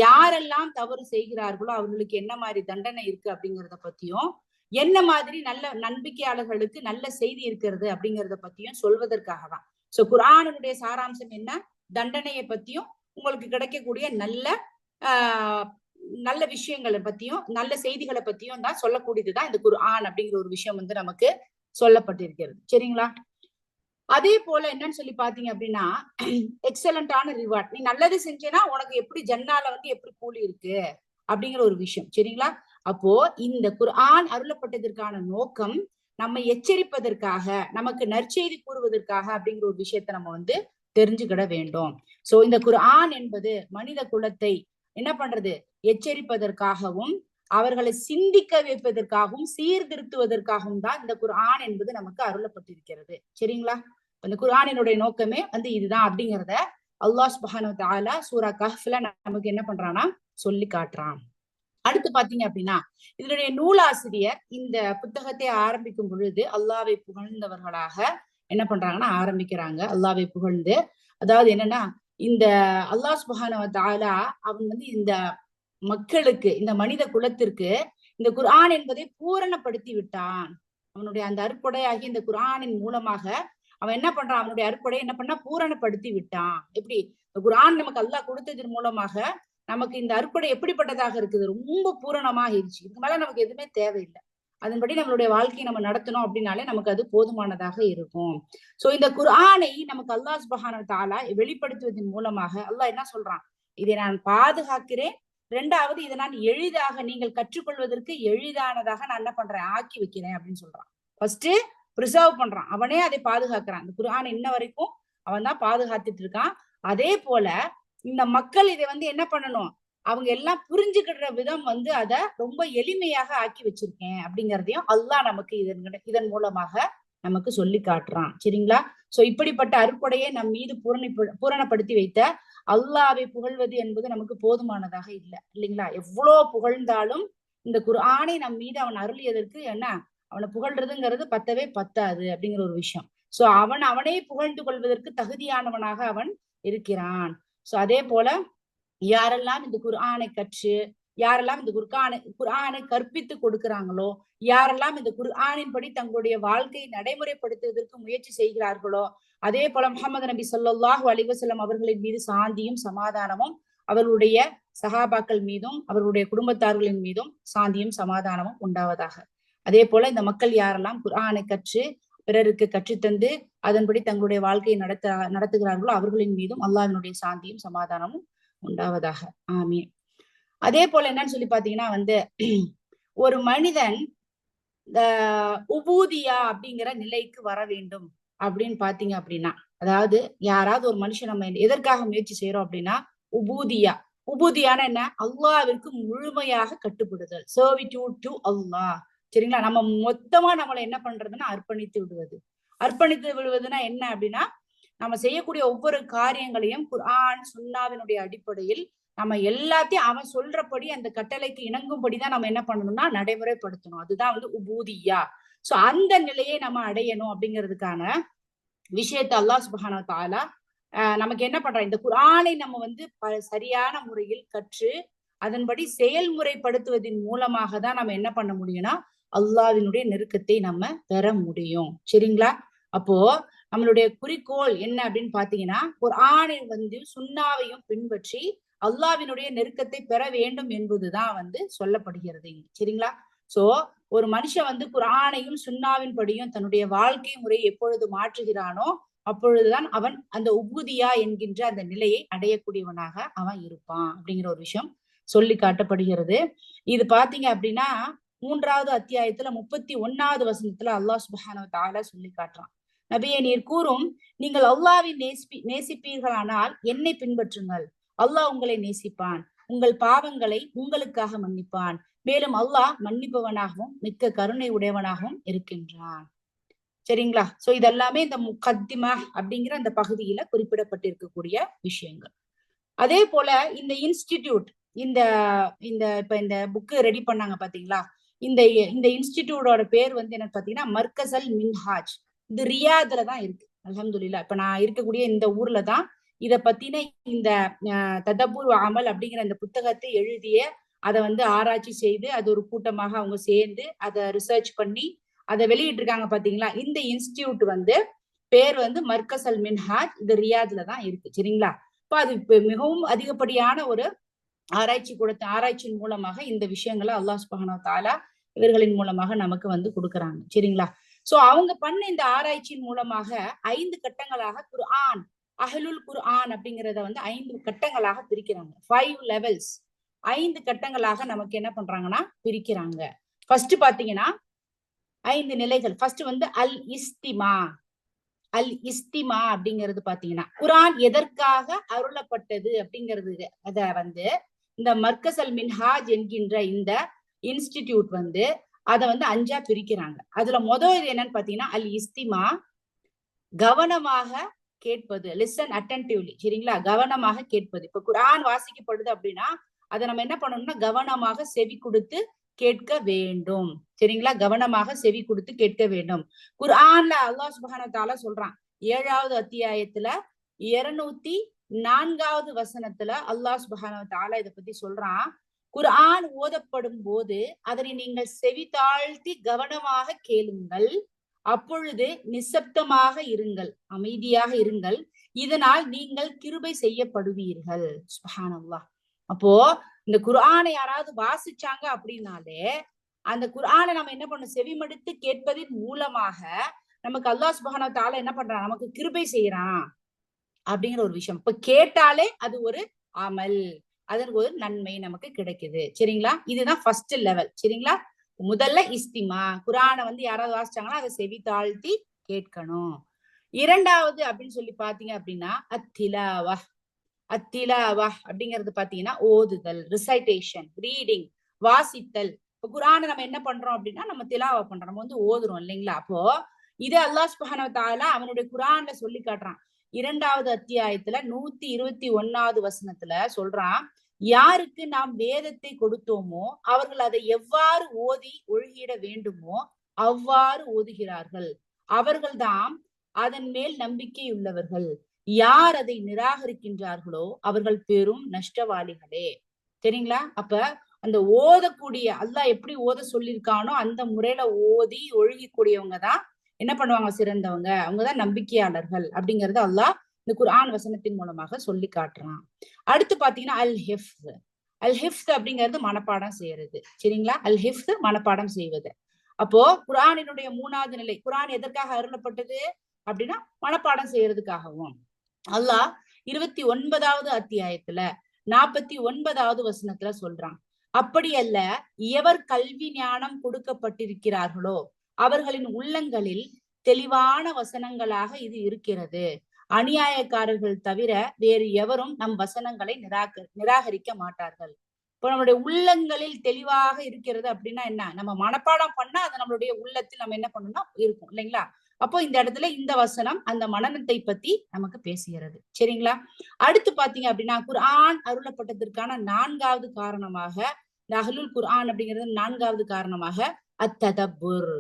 யாரெல்லாம் தவறு செய்கிறார்களோ அவர்களுக்கு என்ன மாதிரி தண்டனை இருக்கு அப்படிங்கறத பத்தியும், என்ன மாதிரி நல்ல நம்பிக்கையாளர்களுக்கு நல்ல செய்தி இருக்கிறது அப்படிங்கறத பத்தியும் சொல்வதற்காக தான். சோ குர்ஆனுடைய சாராம்சம் என்ன? தண்டனையை பத்தியும் உங்களுக்கு கிடைக்கக்கூடிய நல்ல விஷயங்களை பத்தியும் நல்ல செய்திகளை பத்தியும் தான் சொல்லக்கூடியதுதான் இந்த குர்ஆன் அப்படிங்கிற ஒரு விஷயம் வந்து நமக்கு சொல்லப்பட்டிருக்கிறது. சரிங்களா? அதே போல என்னன்னு சொல்லி பாத்தீங்க அப்படின்னா, எக்ஸலண்டான ரிவார்ட். நீ நல்லது செஞ்சேன்னா உனக்கு எப்படி ஜன்னால வந்து எப்படி கூலி இருக்கு அப்படிங்கிற ஒரு விஷயம். சரிங்களா? அப்போ இந்த குர்ஆன் அருளப்பட்டதற்கான நோக்கம் நம்ம எச்சரிப்பதற்காக, நமக்கு நற்செய்தி கூறுவதற்காக அப்படிங்கிற ஒரு விஷயத்த நம்ம வந்து தெரிஞ்சுக்கிட வேண்டும். சோ இந்த குர்ஆன் என்பது மனித குலத்தை என்ன பண்றது? எச்சரிப்பதற்காகவும் அவர்களை சிந்திக்க வைப்பதற்காகவும் சீர்திருத்துவதற்காகவும் தான் இந்த குர்ஆன் என்பது நமக்கு அருளப்பட்டிருக்கிறது. சரிங்களா? இந்த குர்ஆனினுடைய நோக்கமே வந்து இதுதான் அப்படிங்கிறத அல்லாஹ் சுப்ஹானஹு வ தஆலா சூரா கஹ்ஃப்ல நமக்கு என்ன பண்றானா சொல்லி காட்டுறான். அடுத்து பாத்தீங்க அப்படின்னா, இதனுடைய நூலாசிரியர் இந்த புத்தகத்தை ஆரம்பிக்கும் பொழுது அல்லாஹ்வை புகழ்ந்தவர்களாக என்ன பண்றாங்கன்னா ஆரம்பிக்கிறாங்க. அல்லாஹ்வை புகழ்ந்து, அதாவது என்னன்னா, இந்த அல்லாஹ் சுப்ஹானஹு வ தஆலா அவன் வந்து இந்த மக்களுக்கு, இந்த மனித குலத்திற்கு இந்த குர்ஆன் என்பதை பூரணப்படுத்தி விட்டான். அவனுடைய அந்த அருட்கொடையாகி இந்த குர்ஆனின் மூலமாக அவன் என்ன பண்றான்? அவனுடைய அருட்கொடை என்ன பண்ணா பூரணப்படுத்தி விட்டான். எப்படி? குர்ஆன் நமக்கு அல்லாஹ் கொடுத்ததன் மூலமாக நமக்கு இந்த அறுப்படை எப்படிப்பட்டதாக இருக்குது, ரொம்ப பூரணமாகிருச்சு, இதுக்கு மேல நமக்கு எதுவுமே தேவையில்லை, அதன்படி நம்மளுடைய வாழ்க்கையை நம்ம நடத்தணும் அப்படின்னாலே நமக்கு அது போதுமானதாக இருக்கும். சோ இந்த குர்ஆனை நமக்கு அல்லாஹ் சுப்ஹானஹு வ தஆலா வெளிப்படுத்துவதன் மூலமாக அல்லாஹ் என்ன சொல்றான், இதை நான் பாதுகாக்கிறேன், இரண்டாவது இதை நான் எளிதாக நீங்கள் கற்றுக்கொள்வதற்கு எளிதானதாக நான் என்ன பண்றேன், ஆக்கி வைக்கிறேன் அப்படின்னு சொல்றான். ஃபர்ஸ்ட் பிரிசர்வ் பண்றான், அவனே அதை பாதுகாக்கிறான். இந்த குர்ஆனை இன்ன வரைக்கும் அவன் தான் பாதுகாத்துட்டு இருக்கான். அதே போல இந்த மக்கள் இதை என்ன பண்ணணும், அவங்க எல்லாம் புரிஞ்சுக்கிற விதம் அத ரொம்ப எளிமையாக ஆக்கி வச்சிருக்கேன் அப்படிங்கறதையும் அல்லாஹ் நமக்கு இதன் மூலமாக நமக்கு சொல்லி காட்டுறான். சரிங்களா? சோ இப்படிப்பட்ட அருட்கொடையை நம் மீது பூரணப்படுத்தி வைத்த அல்லாஹ்வை புகழ்வது என்பது நமக்கு போதுமானதாக இல்லை, இல்லைங்களா? எவ்வளவு புகழ்ந்தாலும் இந்த குர்ஆனை நம் மீது அவன் அருளியதற்கு அவனை புகழ்றதுங்கிறது பத்தவே பத்தாது அப்படிங்கிற ஒரு விஷயம். சோ அவனே புகழ்ந்து கொள்வதற்கு தகுதியானவனாக அவன் இருக்கிறான். சோ அதே போல யாரெல்லாம் இந்த குர்ஆனை கற்று, யாரெல்லாம் இந்த குர்ஆனை கற்பித்து கொடுக்கிறாங்களோ, யாரெல்லாம் இந்த குர்ஆனின் படி தங்களுடைய வாழ்க்கையை நடைமுறைப்படுத்துவதற்கு முயற்சி செய்கிறார்களோ, அதே போல முஹம்மது நபி ஸல்லல்லாஹு அலைஹி வஸல்லம் அவர்களின் மீது சாந்தியும் சமாதானமும், அவர்களுடைய சஹாபாக்கள் மீதும் அவர்களுடைய குடும்பத்தார்களின் மீதும் சாந்தியும் சமாதானமும் உண்டாவதாக. அதே போல இந்த மக்கள் யாரெல்லாம் குர்ஆனை கற்று பிறருக்கு கற்றுத்தந்து அதன்படி தங்களுடைய வாழ்க்கையை நடத்துகிறார்களோ அவர்களின் மீதும் அல்லாஹ்வினுடைய சாந்தியும் சமாதானமும் உண்டாவதாக. ஆமீன். அதே போல என்னன்னு சொல்லி பாத்தீங்கன்னா ஒரு மனிதன் உபூதியா அப்படிங்கிற நிலைக்கு வர வேண்டும் அப்படின்னு பாத்தீங்க அப்படின்னா, அதாவது யாராவது ஒரு மனுஷன் நம்ம எதற்காக முயற்சி செய்யறோம் அப்படின்னா உபூதியான என்ன, அல்லாஹ்விற்கு முழுமையாக கட்டுப்படுதல், சர்விட்யூட் டு அல்லாஹ். சரிங்களா? நம்ம மொத்தமா நம்மளை என்ன பண்றதுன்னா அர்ப்பணித்து விடுவதுன்னா என்ன அப்படின்னா, நம்ம செய்யக்கூடிய ஒவ்வொரு காரியங்களையும் குர்ஆன் சுன்னாவினுடைய அடிப்படையில் நம்ம எல்லாத்தையும் அவன் சொல்றபடி அந்த கட்டளைக்கு இணங்கும்படிதான் நம்ம என்ன பண்ணணும்னா நடைமுறைப்படுத்தணும். அதுதான் உபூதியா. சோ அந்த நிலையை நம்ம அடையணும் அப்படிங்கிறதுக்கான விஷயத்தை அல்லாஹ் சுப்ஹானஹு வ தஆலா நமக்கு என்ன பண்றான், இந்த குர்ஆனை நம்ம சரியான முறையில் கற்று அதன்படி செயல்முறைப்படுத்துவதன் மூலமாக தான் நம்ம என்ன பண்ண முடியும்னா அல்லாஹ்வினுடைய நெருக்கத்தை நம்ம பெற முடியும். சரிங்களா? அப்போ நம்மளுடைய குறிக்கோள் என்ன அப்படின்னு பாத்தீங்கன்னா, குர்ஆனை சுன்னாவையும் பின்பற்றி அல்லாஹ்வினுடைய நெருக்கத்தை பெற வேண்டும் என்பதுதான் சொல்லப்படுகிறது. சரிங்களா? சோ ஒரு மனுஷன் குர்ஆனையும் சுன்னாவின் படியும் தன்னுடைய வாழ்க்கை முறை எப்பொழுது மாற்றுகிறானோ அப்பொழுதுதான் அவன் அந்த உபூதியா என்கின்ற அந்த நிலையை அடையக்கூடியவனாக அவன் இருப்பான் அப்படிங்கிற ஒரு விஷயம் சொல்லி காட்டப்படுகிறது. இது பாத்தீங்க அப்படின்னா 3வது அத்தியாயத்துல 31வது வசனத்துல அல்லாஹ் சுப்ஹானஹு வ தஆலா சொல்லி காட்டுறான், நபியே நீர் கூறும், நீங்கள் அல்லாஹ்வை நேசிப்பீர்களானால் என்னை பின்பற்றுங்கள், அல்லாஹ் உங்களை நேசிப்பான், உங்கள் பாவங்களை உங்களுக்காக மன்னிப்பான், மேலும் அல்லாஹ் மன்னிப்பவனாகவும் மிக்க கருணை உடையவனாகவும் இருக்கின்றான். சரிங்களா? சோ இதெல்லாமே இந்த முகத்திமா அப்படிங்கிற அந்த பகுதியில குறிப்பிடப்பட்டிருக்கக்கூடிய விஷயங்கள். அதே போல இந்த இன்ஸ்டிடியூட் இப்ப இந்த புக்கு ரெடி பண்ணாங்க பாத்தீங்களா, இந்த இன்ஸ்டிடியூட்டோட பேர் என்ன பாத்தீங்கன்னா மர்கஸ் அல் மின்ஹாஜ். இது ரியாத்ல தான் இருக்கு. அல்ஹம்துலில்லாஹ் இப்ப நான் இருக்கக்கூடிய இந்த ஊர்ல தான் இத பத்தின இந்த ததப்புர் அமல் அப்படிங்கிற இந்த புத்தகத்தை எழுதிய அதை ஆராய்ச்சி செய்து அது ஒரு கூட்டமாக அவங்க சேர்ந்து அதை ரிசர்ச் பண்ணி அதை வெளியிட்டு இருக்காங்க பாத்தீங்களா. இந்த இன்ஸ்டிடியூட் பேர் மர்கஸ் அல் மின்ஹாஜ். இது ரியாத்ல தான் இருக்கு. சரிங்களா? இப்ப அது மிகவும் அதிகப்படியான ஒரு ஆராய்ச்சியின் மூலமாக இந்த விஷயங்களை அல்லாஹ் சுப்ஹானஹு வ தஆலா இவர்களின் மூலமாக நமக்கு கொடுக்கறாங்க. சரிங்களா? சோ அவங்க பண்ண இந்த ஆராய்ச்சியின் மூலமாக 5 கட்டங்களாக குர்ஆன், அஹ்லுல் குர்ஆன் அப்படிங்கறத 5 கட்டங்களாக பிரிக்கிறாங்க. 5 லெவல்ஸ், 5 கட்டங்களாக நமக்கு என்ன பண்றாங்கன்னா பிரிக்கிறாங்க. ஃபர்ஸ்ட் பாத்தீங்கன்னா 5 நிலைகள். ஃபர்ஸ்ட் அல் இஸ்திமா அப்படிங்கிறது பாத்தீங்கன்னா குர்ஆன் எதற்காக அருளப்பட்டது அப்படிங்கிறது. அத இந்த மர்கஸ் அல் மின்ஹாஜ் என்கின்ற இந்த இன்ஸ்டிடியூட் அதை 5ஆ பிரிக்கிறாங்க. அதுல இது என்னன்னு பாத்தீங்கன்னா அல் இஸ்திமா, கவனமாக கேட்பது, லிசன் அட்டென்டிவ்லி. சரிங்களா? கவனமாக கேட்பது. இப்ப குர்ஆன் வாசிக்கப்படுது அப்படின்னா அதை நம்ம என்ன பண்ணணும்னா கவனமாக செவி கொடுத்து கேட்க வேண்டும். சரிங்களா? கவனமாக செவி கொடுத்து கேட்க வேண்டும். குர்ஆன்ல அல்லாஹ் சுப்ஹானஹு வ தஆலா சொல்றான், 7வது அத்தியாயத்துல 204வது வசனத்துல அல்லாஹ் சுப்ஹானஹு வ தஆலா இதை பத்தி சொல்றான், குர்ஆன் ஓதப்படும் போது அதனை நீங்கள் செவி தாழ்த்தி கவனமாக கேளுங்கள், அப்பொழுது நிசப்தமாக இருங்கள், அமைதியாக இருங்கள், இதனால் நீங்கள் கிருபை செய்யப்படுவீர்கள். சுப்ஹானல்லாஹ். அப்போ இந்த குர்ஆனை யாராவது வாசிச்சாங்க அப்படின்னாலே அந்த குர்ஆனை நம்ம என்ன பண்ணணும், செவிமடுத்து கேட்பதின் மூலமாக நமக்கு அல்லாஹ் சுப்ஹானஹு வ தஆலா என்ன பண்றான், நமக்கு கிருபை செய்யறான் அப்படிங்கிற ஒரு விஷயம். இப்ப கேட்டாலே அது ஒரு அமல், அதற்கு ஒரு நன்மை நமக்கு கிடைக்குது. சரிங்களா? இதுதான் ஃபர்ஸ்ட் லெவல். சரிங்களா? முதல்ல இஸ்திமா, குர்ஆனை வந்து யாராவது வாசிச்சாங்கன்னா அதை செவி தாழ்த்தி கேட்கணும். இரண்டாவது அப்படின்னு சொல்லி பாத்தீங்க அப்படின்னா அத்திலாவா. அத்திலாவா அப்படிங்கிறது பாத்தீங்கன்னா ஓதுதல், ரிசைட்டேஷன், ரீடிங், வாசித்தல். இப்ப குர்ஆனை நம்ம என்ன பண்றோம் அப்படின்னா நம்ம திலாவா பண்றோம், நம்ம வந்து ஓதுறோம் இல்லைங்களா? அப்போ இது அல்லாஹ் சுப்ஹானஹு வ தஆலா அவனுடைய குர்ஆன்ல சொல்லி காட்டுறான். 2வது அத்தியாயத்துல 121வது வசனத்துல சொல்றான், யாருக்கு நாம் வேதத்தை கொடுத்தோமோ அவர்கள் அதை எவ்வாறு ஓதி ஒழுகிட வேண்டுமோ அவ்வாறு ஓதுகிறார்கள், அவர்கள்தான் அதன் மேல் நம்பிக்கையுள்ளவர்கள். யார் அதை நிராகரிக்கின்றார்களோ அவர்கள் பெரும் நஷ்டவாளிகளே. சரிங்களா? அப்ப அந்த ஓதக்கூடிய அல்லாஹ் எப்படி ஓத சொல்லியிருக்கானோ அந்த முறையில ஓதி ஒழுகிக்கூடியவங்க தான் என்ன பண்ணுவாங்க, சிறந்தவங்க, அவங்கதான் நம்பிக்கையாளர்கள் அப்படிங்கறது அல்லாஹ் இந்த குர்ஆன் வசனத்தின் மூலமாக சொல்லி காட்டுறான். அடுத்து பாத்தீங்கன்னா அல் ஹிஃப்ஸ். அல் ஹிஃப்ஸ் அப்படிங்கிறது மனப்பாடம் செய்யறது. சரிங்களா? அல் ஹிஃப்ஸ் மனப்பாடம் செய்வது. அப்போ குர்ஆனினுடைய 3வது நிலை, குர்ஆன் எதற்காக அருளப்பட்டது அப்படின்னா மனப்பாடம் செய்யறதுக்காகவும். அல்லாஹ் 29வது அத்தியாயத்துல 49வது வசனத்துல சொல்றான், அப்படி அல்ல, எவர் கல்வி ஞானம் கொடுக்கப்பட்டிருக்கிறார்களோ அவர்களின் உள்ளங்களில் தெளிவான வசனங்களாக இது இருக்கிறது. அநியாயக்காரர்கள் தவிர வேறு எவரும் நம் வசனங்களை நிராகரிக்க மாட்டார்கள். இப்போ நம்மளுடைய உள்ளங்களில் தெளிவாக இருக்கிறது அப்படின்னா என்ன, நம்ம மனப்பாடம் பண்ணா அது நம்மளுடைய உள்ளத்தில் நம்ம என்ன பண்ணணும்னா இருக்கும் இல்லைங்களா? அப்போ இந்த இடத்துல இந்த வசனம் அந்த மனநத்தை பத்தி நமக்கு பேசுகிறது. சரிங்களா? அடுத்து பாத்தீங்க அப்படின்னா குர்ஆன் அருளப்பட்டதற்கான 4வது காரணமாக, இந்த அஹ்லுல் குர்ஆன் அப்படிங்கிறது 4வது காரணமாக அத்ததப்புர்.